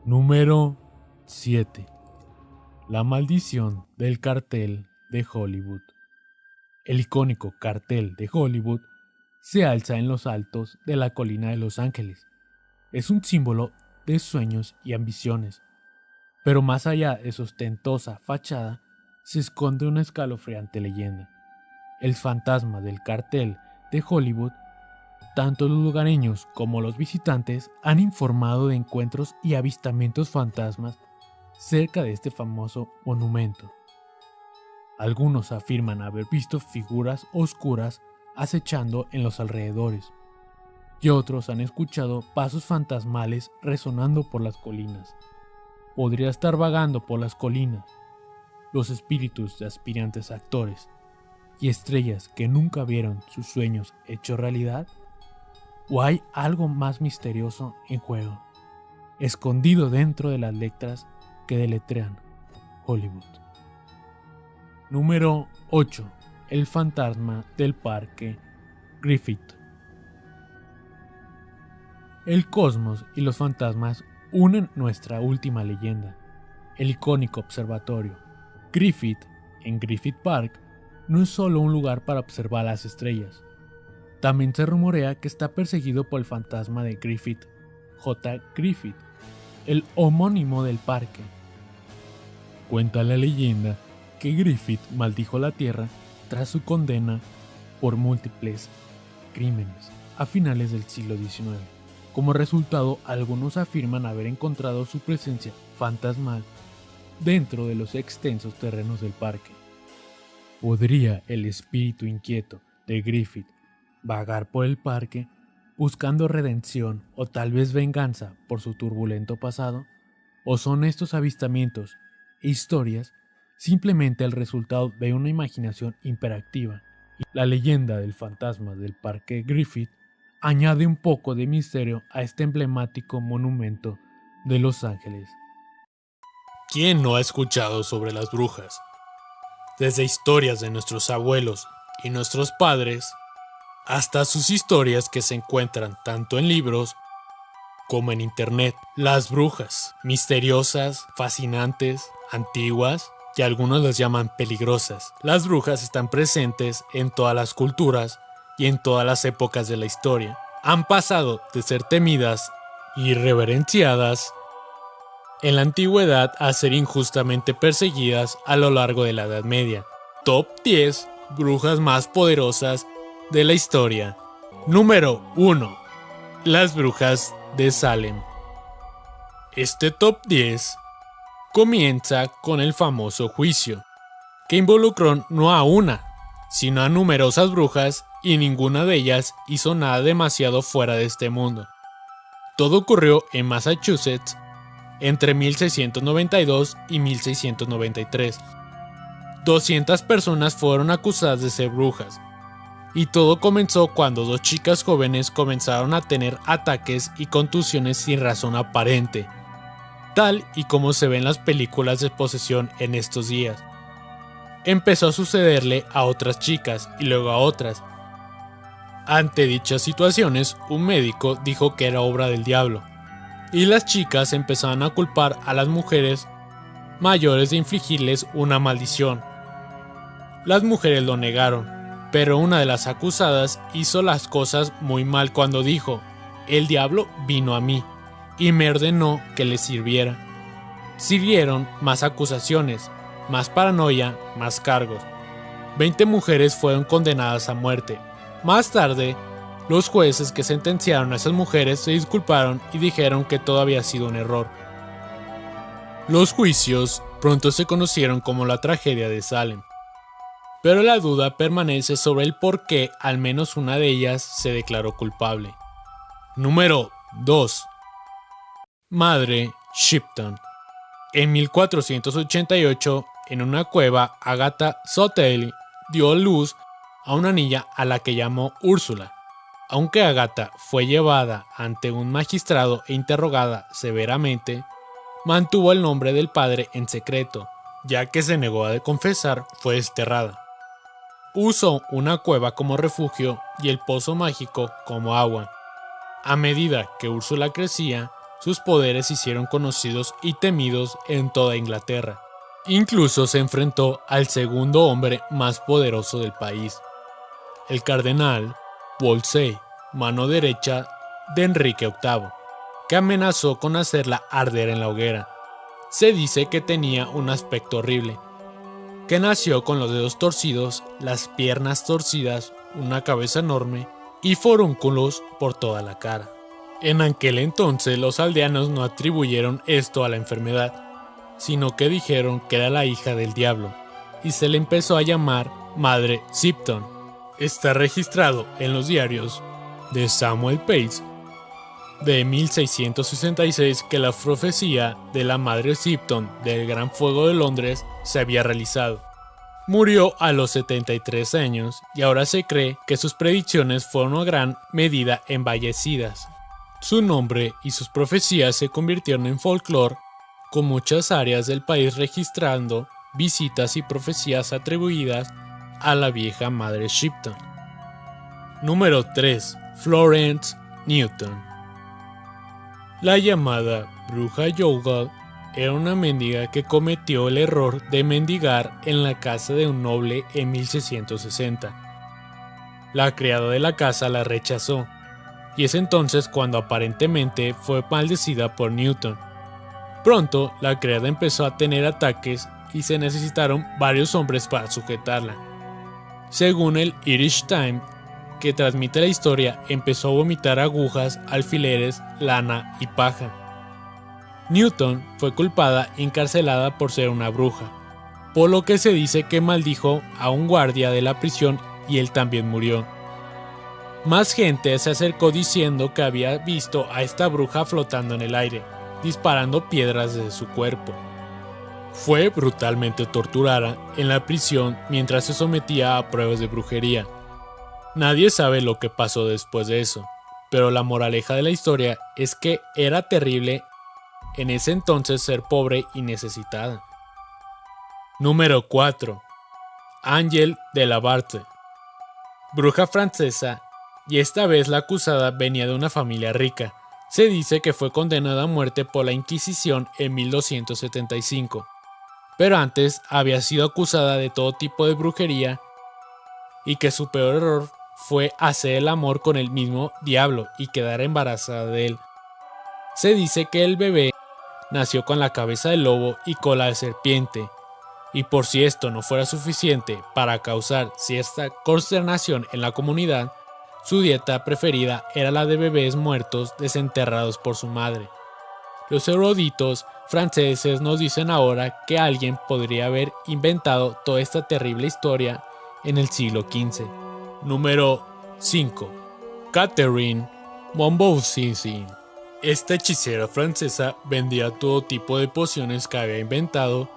Número 7. La maldición del cartel de Hollywood. El icónico cartel de Hollywood se alza en los altos de la colina de Los Ángeles. Es un símbolo de sueños y ambiciones, pero más allá de su ostentosa fachada se esconde una escalofriante leyenda. El fantasma del cartel de Hollywood. Tanto los lugareños como los visitantes han informado de encuentros y avistamientos fantasmas cerca de este famoso monumento. Algunos afirman haber visto figuras oscuras acechando en los alrededores, y otros han escuchado pasos fantasmales resonando por las colinas. ¿Podría estar vagando por las colinas los espíritus de aspirantes actores y estrellas que nunca vieron sus sueños hechos realidad? ¿O hay algo más misterioso en juego, escondido dentro de las letras que deletrean Hollywood? Número 8. El fantasma del parque Griffith. El cosmos y los fantasmas unen nuestra última leyenda, el icónico observatorio. Griffith, en Griffith Park, no es solo un lugar para observar las estrellas. También se rumorea que está perseguido por el fantasma de Griffith, J. Griffith, el homónimo del parque. Cuenta la leyenda que Griffith maldijo la tierra tras su condena por múltiples crímenes a finales del siglo XIX. Como resultado, algunos afirman haber encontrado su presencia fantasmal dentro de los extensos terrenos del parque. ¿Podría el espíritu inquieto de Griffith vagar por el parque buscando redención o tal vez venganza por su turbulento pasado? ¿O son estos avistamientos e historias simplemente el resultado de una imaginación hiperactiva? La leyenda del fantasma del parque Griffith añade un poco de misterio a este emblemático monumento de Los Ángeles. ¿Quién no ha escuchado sobre las brujas? Desde historias de nuestros abuelos y nuestros padres, hasta sus historias que se encuentran tanto en libros como en internet. Las brujas, misteriosas, fascinantes, antiguas, y algunos las llaman peligrosas. Las brujas están presentes en todas las culturas y en todas las épocas de la historia. Han pasado de ser temidas y reverenciadas en la antigüedad a ser injustamente perseguidas a lo largo de la Edad Media. Top 10 brujas más poderosas de la historia. Número 1. Las brujas de Salem. Este top 10 comienza con el famoso juicio, que involucró no a una, sino a numerosas brujas, y ninguna de ellas hizo nada demasiado fuera de este mundo. Todo ocurrió en Massachusetts entre 1692 y 1693. 200 personas fueron acusadas de ser brujas, y todo comenzó cuando dos chicas jóvenes comenzaron a tener ataques y contusiones sin razón aparente, tal y como se ve en las películas de posesión en estos días. Empezó a sucederle a otras chicas y luego a otras. Ante dichas situaciones, un médico dijo que era obra del diablo, y las chicas empezaron a culpar a las mujeres mayores de infligirles una maldición. Las mujeres lo negaron, pero una de las acusadas hizo las cosas muy mal cuando dijo: "El diablo vino a mí y me ordenó que le sirviera". Siguieron más acusaciones, más paranoia, más cargos. 20 mujeres fueron condenadas a muerte. Más tarde, los jueces que sentenciaron a esas mujeres se disculparon y dijeron que todo había sido un error. Los juicios pronto se conocieron como la tragedia de Salem, pero la duda permanece sobre el por qué al menos una de ellas se declaró culpable. Número 2. Madre Shipton. En 1488, en una cueva, Agatha Sothely dio a luz a una niña a la que llamó Úrsula. Aunque Agatha fue llevada ante un magistrado e interrogada severamente, mantuvo el nombre del padre en secreto, ya que se negó a confesar, fue desterrada. Usó una cueva como refugio y el pozo mágico como agua. A medida que Úrsula crecía, sus poderes se hicieron conocidos y temidos en toda Inglaterra. Incluso se enfrentó al segundo hombre más poderoso del país, el cardenal Wolsey, mano derecha de Enrique VIII, que amenazó con hacerla arder en la hoguera. Se dice que tenía un aspecto horrible, que nació con los dedos torcidos, las piernas torcidas, una cabeza enorme y forúnculos por toda la cara. En aquel entonces los aldeanos no atribuyeron esto a la enfermedad, sino que dijeron que era la hija del diablo, y se le empezó a llamar Madre Shipton. Está registrado en los diarios de Samuel Pepys de 1666 que la profecía de la Madre Shipton del Gran Fuego de Londres se había realizado. Murió a los 73 años y ahora se cree que sus predicciones fueron en gran medida embellecidas. Su nombre y sus profecías se convirtieron en folclore, con muchas áreas del país registrando visitas y profecías atribuidas a la vieja Madre Shipton. Número 3. Florence Newton. La llamada bruja Yougal era una mendiga que cometió el error de mendigar en la casa de un noble en 1660. La criada de la casa la rechazó, y es entonces cuando aparentemente fue maldecida por Newton. Pronto, la criada empezó a tener ataques y se necesitaron varios hombres para sujetarla. Según el Irish Times, que transmite la historia, empezó a vomitar agujas, alfileres, lana y paja. Newton fue culpada y encarcelada por ser una bruja, por lo que se dice que maldijo a un guardia de la prisión y él también murió. Más gente se acercó diciendo que había visto a esta bruja flotando en el aire, disparando piedras desde su cuerpo. Fue brutalmente torturada en la prisión mientras se sometía a pruebas de brujería. Nadie sabe lo que pasó después de eso, pero la moraleja de la historia es que era terrible en ese entonces ser pobre y necesitada. Número 4. Ángel de la Barthe. Bruja francesa, y esta vez la acusada venía de una familia rica. Se dice que fue condenada a muerte por la Inquisición en 1275, pero antes había sido acusada de todo tipo de brujería y que su peor error fue hacer el amor con el mismo diablo y quedar embarazada de él. Se dice que el bebé nació con la cabeza de lobo y cola de serpiente, y por si esto no fuera suficiente para causar cierta consternación en la comunidad, su dieta preferida era la de bebés muertos desenterrados por su madre. Los eruditos franceses nos dicen ahora que alguien podría haber inventado toda esta terrible historia en el siglo XV. Número 5. Catherine Montmorency. Esta hechicera francesa vendía todo tipo de pociones que había inventado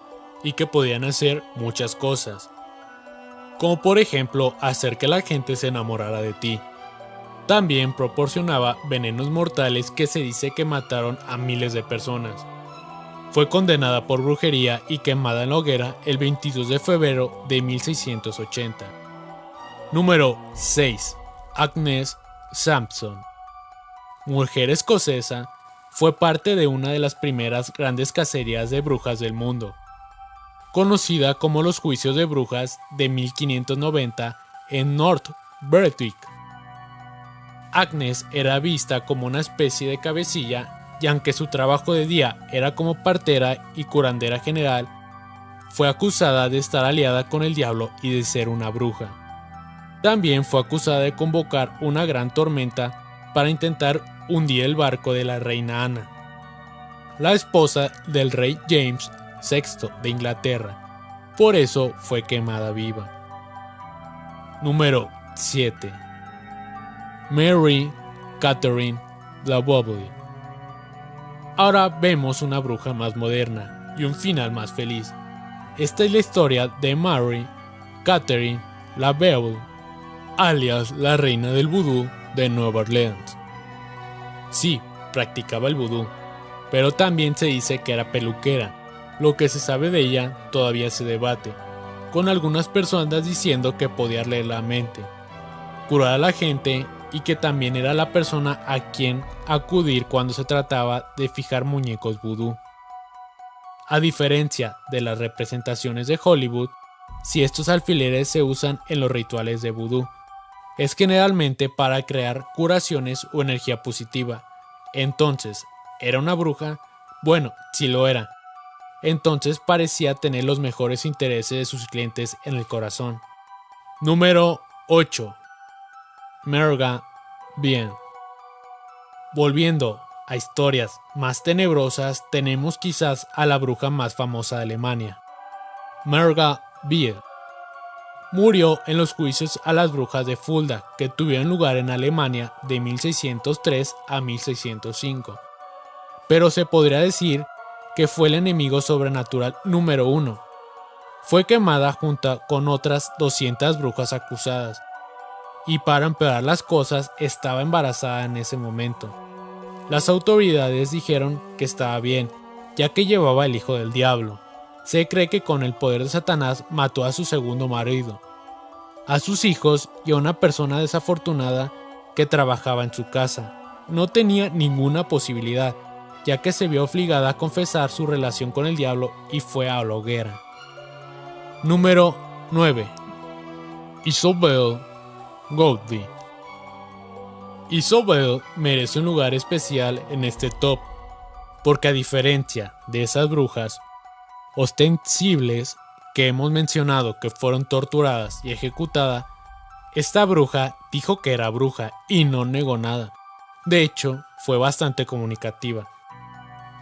y que podían hacer muchas cosas, como por ejemplo hacer que la gente se enamorara de ti. También proporcionaba venenos mortales que se dice que mataron a miles de personas. Fue condenada por brujería y quemada en la hoguera el 22 de febrero de 1680. Número 6. Agnes Sampson. Mujer escocesa, fue parte de una de las primeras grandes cacerías de brujas del mundo, conocida como los juicios de brujas de 1590 en North Berwick. Agnes era vista como una especie de cabecilla y aunque su trabajo de día era como partera y curandera general, fue acusada de estar aliada con el diablo y de ser una bruja. También fue acusada de convocar una gran tormenta para intentar hundir el barco de la reina Ana, la esposa del rey James VI de Inglaterra. Por eso fue quemada viva. Número 7. Mary Catherine Blavatsky. Ahora vemos una bruja más moderna y un final más feliz. Esta es la historia de Mary Catherine Blavatsky, alias la reina del vudú de Nueva Orleans. Sí, practicaba el vudú, pero también se dice que era peluquera. Lo que se sabe de ella todavía se debate, con algunas personas diciendo que podía leer la mente, curar a la gente y que también era la persona a quien acudir cuando se trataba de fijar muñecos vudú. A diferencia de las representaciones de Hollywood, si estos alfileres se usan en los rituales de vudú, es generalmente para crear curaciones o energía positiva. Entonces, ¿era una bruja? Bueno, sí lo era. Entonces parecía tener los mejores intereses de sus clientes en el corazón. Número 8. Merga Bien. Volviendo a historias más tenebrosas, tenemos quizás a la bruja más famosa de Alemania, Merga Bien. Murió en los juicios a las brujas de Fulda que tuvieron lugar en Alemania de 1603 a 1605. Pero se podría decir que fue el enemigo sobrenatural número 1. Fue quemada junto con otras 200 brujas acusadas. Y para empeorar las cosas, estaba embarazada en ese momento. Las autoridades dijeron que estaba bien, ya que llevaba el hijo del diablo. Se cree que con el poder de Satanás mató a su segundo marido, a sus hijos y a una persona desafortunada que trabajaba en su casa. No tenía ninguna posibilidad, ya que se vio obligada a confesar su relación con el diablo y fue a la hoguera. Número 9. Isobel Goldby. Isobel merece un lugar especial en este top, porque a diferencia de esas brujas ostensibles que hemos mencionado que fueron torturadas y ejecutadas, esta bruja dijo que era bruja y no negó nada. De hecho, fue bastante comunicativa.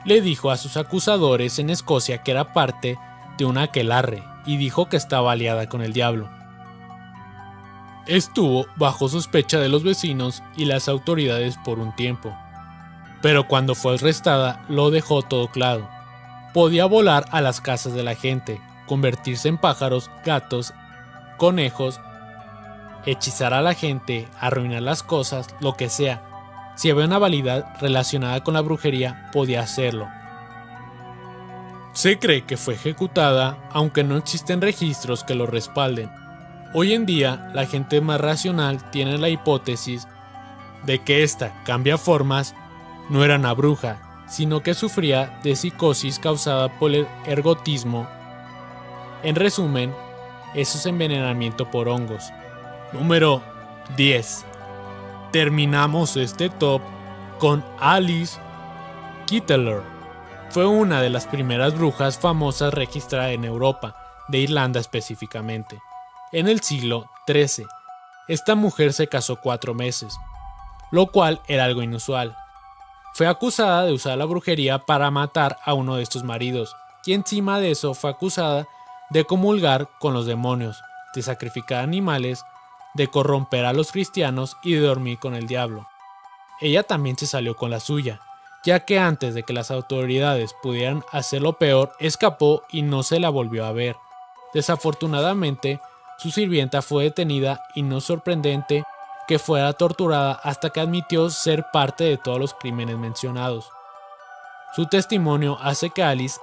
Le dijo a sus acusadores en Escocia que era parte de un aquelarre y dijo que estaba aliada con el diablo. Estuvo bajo sospecha de los vecinos y las autoridades por un tiempo, pero cuando fue arrestada lo dejó todo claro. Podía volar a las casas de la gente, convertirse en pájaros, gatos, conejos, hechizar a la gente, arruinar las cosas, lo que sea. Si había una habilidad relacionada con la brujería, podía hacerlo. Se cree que fue ejecutada, aunque no existen registros que lo respalden. Hoy en día, la gente más racional tiene la hipótesis de que esta cambia formas no era una bruja, sino que sufría de psicosis causada por el ergotismo. En resumen, eso es envenenamiento por hongos. Número 10. Terminamos este top con Alice Kittler. Fue una de las primeras brujas famosas registradas en Europa, de Irlanda específicamente. En el siglo XIII, esta mujer se casó 4 meses, lo cual era algo inusual. Fue acusada de usar la brujería para matar a uno de estos maridos, y encima de eso fue acusada de comulgar con los demonios, de sacrificar animales, de corromper a los cristianos y de dormir con el diablo. Ella también se salió con la suya, ya que antes de que las autoridades pudieran hacerlo peor, escapó y no se la volvió a ver. Desafortunadamente, su sirvienta fue detenida y no es sorprendente que fuera torturada hasta que admitió ser parte de todos los crímenes mencionados. Su testimonio hace que Alice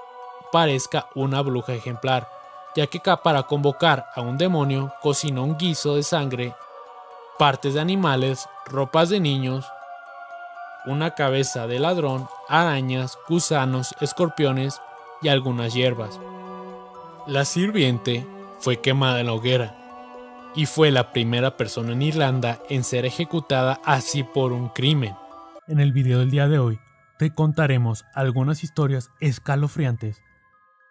parezca una bruja ejemplar, ya que para convocar a un demonio cocinó un guiso de sangre, partes de animales, ropas de niños, una cabeza de ladrón, arañas, gusanos, escorpiones y algunas hierbas. La sirviente fue quemada en la hoguera y fue la primera persona en Irlanda en ser ejecutada así por un crimen. En el video del día de hoy te contaremos algunas historias escalofriantes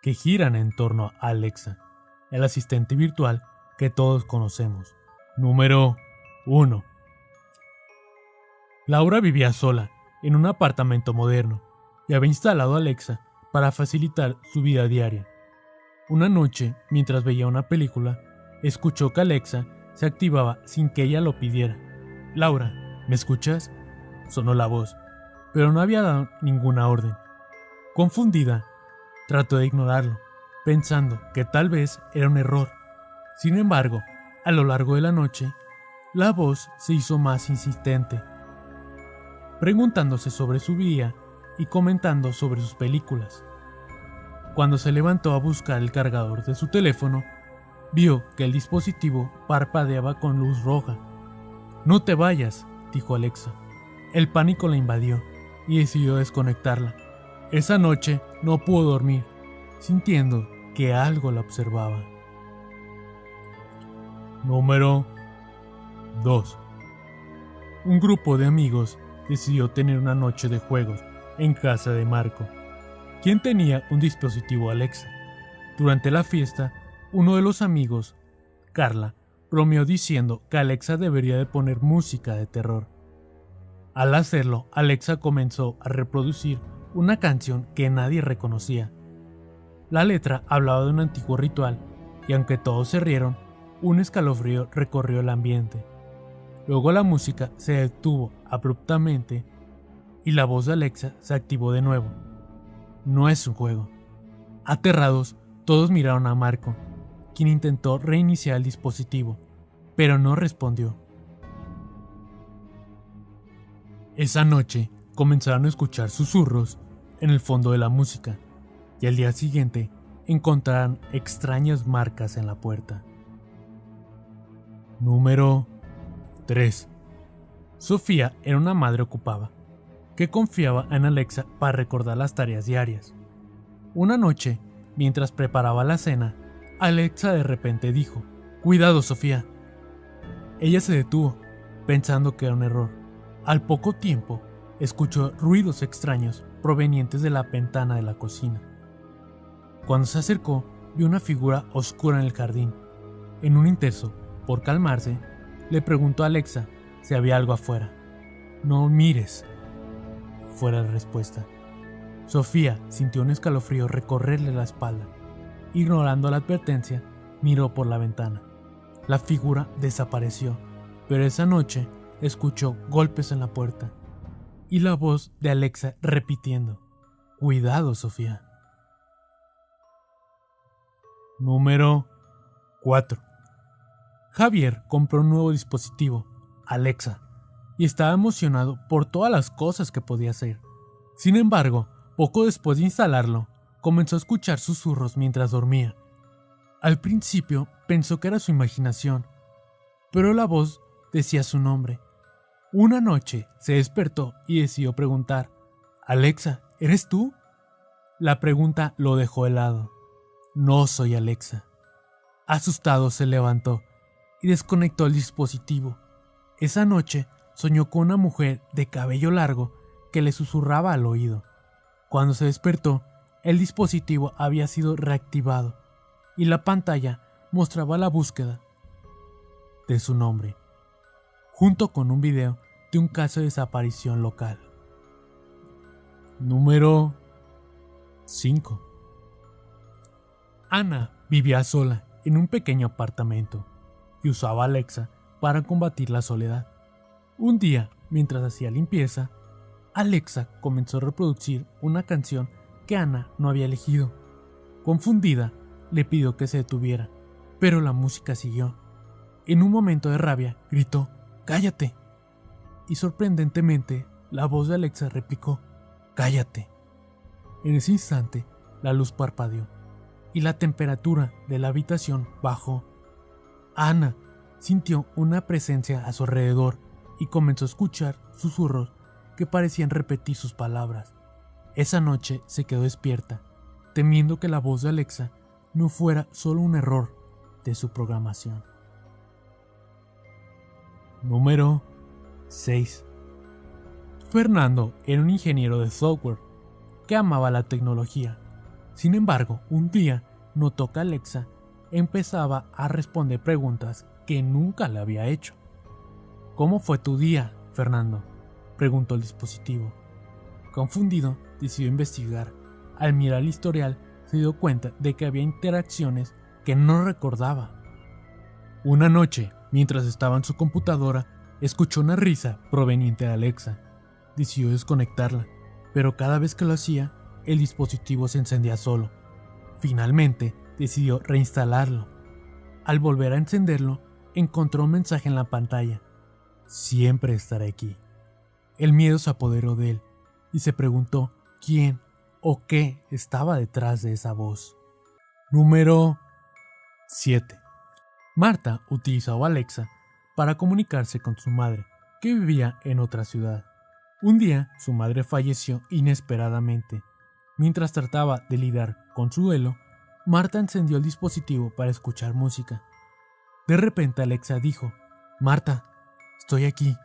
que giran en torno a Alexa, el asistente virtual que todos conocemos. Número 1. Laura vivía sola en un apartamento moderno y había instalado a Alexa para facilitar su vida diaria. Una noche, mientras veía una película, escuchó que Alexa se activaba sin que ella lo pidiera. «Laura, ¿me escuchas?», sonó la voz, pero no había dado ninguna orden. Confundida, trató de ignorarlo, pensando que tal vez era un error. Sin embargo, a lo largo de la noche, la voz se hizo más insistente, preguntándose sobre su vida y comentando sobre sus películas. Cuando se levantó a buscar el cargador de su teléfono, vio que el dispositivo parpadeaba con luz roja. «No te vayas», dijo Alexa. El pánico la invadió y decidió desconectarla. Esa noche no pudo dormir, sintiendo que algo la observaba. Número 2. Un grupo de amigos decidió tener una noche de juegos en casa de Marco, quien tenía un dispositivo Alexa. Durante la fiesta, uno de los amigos, Carla, bromeó diciendo que Alexa debería de poner música de terror. Al hacerlo, Alexa comenzó a reproducir una canción que nadie reconocía. La letra hablaba de un antiguo ritual, y aunque todos se rieron, un escalofrío recorrió el ambiente. Luego la música se detuvo abruptamente y la voz de Alexa se activó de nuevo. No es un juego. Aterrados, todos miraron a Marco, quien intentó reiniciar el dispositivo, pero no respondió. Esa noche comenzaron a escuchar susurros en el fondo de la música, y al día siguiente encontraron extrañas marcas en la puerta. Número 3. Sofía era una madre ocupada, que confiaba en Alexa para recordar las tareas diarias. Una noche, mientras preparaba la cena, Alexa de repente dijo: «Cuidado, Sofía». Ella se detuvo, pensando que era un error. Al poco tiempo, escuchó ruidos extraños provenientes de la ventana de la cocina. Cuando se acercó, vio una figura oscura en el jardín. En un intento por calmarse, le preguntó a Alexa si había algo afuera. «No mires», fue la respuesta. Sofía sintió un escalofrío recorrerle la espalda. Ignorando la advertencia, miró por la ventana. La figura desapareció, pero esa noche escuchó golpes en la puerta y la voz de Alexa repitiendo: «Cuidado, Sofía». Número 4. Javier compró un nuevo dispositivo, Alexa, y estaba emocionado por todas las cosas que podía hacer. Sin embargo, poco después de instalarlo, comenzó a escuchar susurros mientras dormía. Al principio pensó que era su imaginación, pero la voz decía su nombre. Una noche se despertó y decidió preguntar: «Alexa, ¿eres tú?». La pregunta lo dejó helado. «No soy Alexa». Asustado se levantó y desconectó el dispositivo. Esa noche soñó con una mujer de cabello largo que le susurraba al oído. Cuando se despertó, el dispositivo había sido reactivado y la pantalla mostraba la búsqueda de su nombre, junto con un video de un caso de desaparición local. Número 5. Ana vivía sola en un pequeño apartamento y usaba Alexa para combatir la soledad. Un día, mientras hacía limpieza, Alexa comenzó a reproducir una canción que Ana no había elegido. Confundida, le pidió que se detuviera, pero la música siguió. En un momento de rabia, gritó: «¡Cállate!». Y sorprendentemente, la voz de Alexa replicó: «¡Cállate!». En ese instante, la luz parpadeó y la temperatura de la habitación bajó. Ana sintió una presencia a su alrededor y comenzó a escuchar susurros que parecían repetir sus palabras. Esa noche se quedó despierta, temiendo que la voz de Alexa no fuera solo un error de su programación. Número 6. Fernando era un ingeniero de software que amaba la tecnología. Sin embargo, un día notó que Alexa empezaba a responder preguntas que nunca le había hecho. «¿Cómo fue tu día, Fernando?», preguntó el dispositivo. Confundido, decidió investigar. Al mirar el historial, se dio cuenta de que había interacciones que no recordaba. Una noche, mientras estaba en su computadora, escuchó una risa proveniente de Alexa. Decidió desconectarla, pero cada vez que lo hacía, el dispositivo se encendía solo. Finalmente, decidió reinstalarlo. Al volver a encenderlo, encontró un mensaje en la pantalla: «Siempre estaré aquí». El miedo se apoderó de él y se preguntó quién o qué estaba detrás de esa voz. Número 7. Marta utilizaba a Alexa para comunicarse con su madre, que vivía en otra ciudad. Un día, su madre falleció inesperadamente. Mientras trataba de lidiar con su duelo, Marta encendió el dispositivo para escuchar música. De repente Alexa dijo: «Marta, estoy aquí».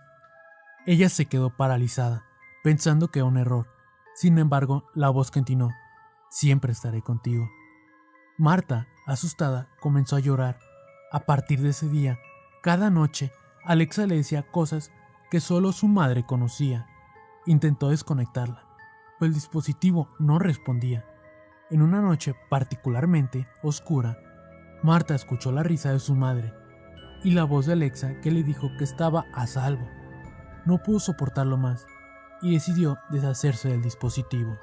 Ella se quedó paralizada, pensando que era un error. Sin embargo, la voz continuó: «Siempre estaré contigo». Marta, asustada, comenzó a llorar. A partir de ese día, cada noche, Alexa le decía cosas que solo su madre conocía. Intentó desconectarla, pero el dispositivo no respondía. En una noche particularmente oscura, Marta escuchó la risa de su madre y la voz de Alexa que le dijo que estaba a salvo. No pudo soportarlo más y decidió deshacerse del dispositivo.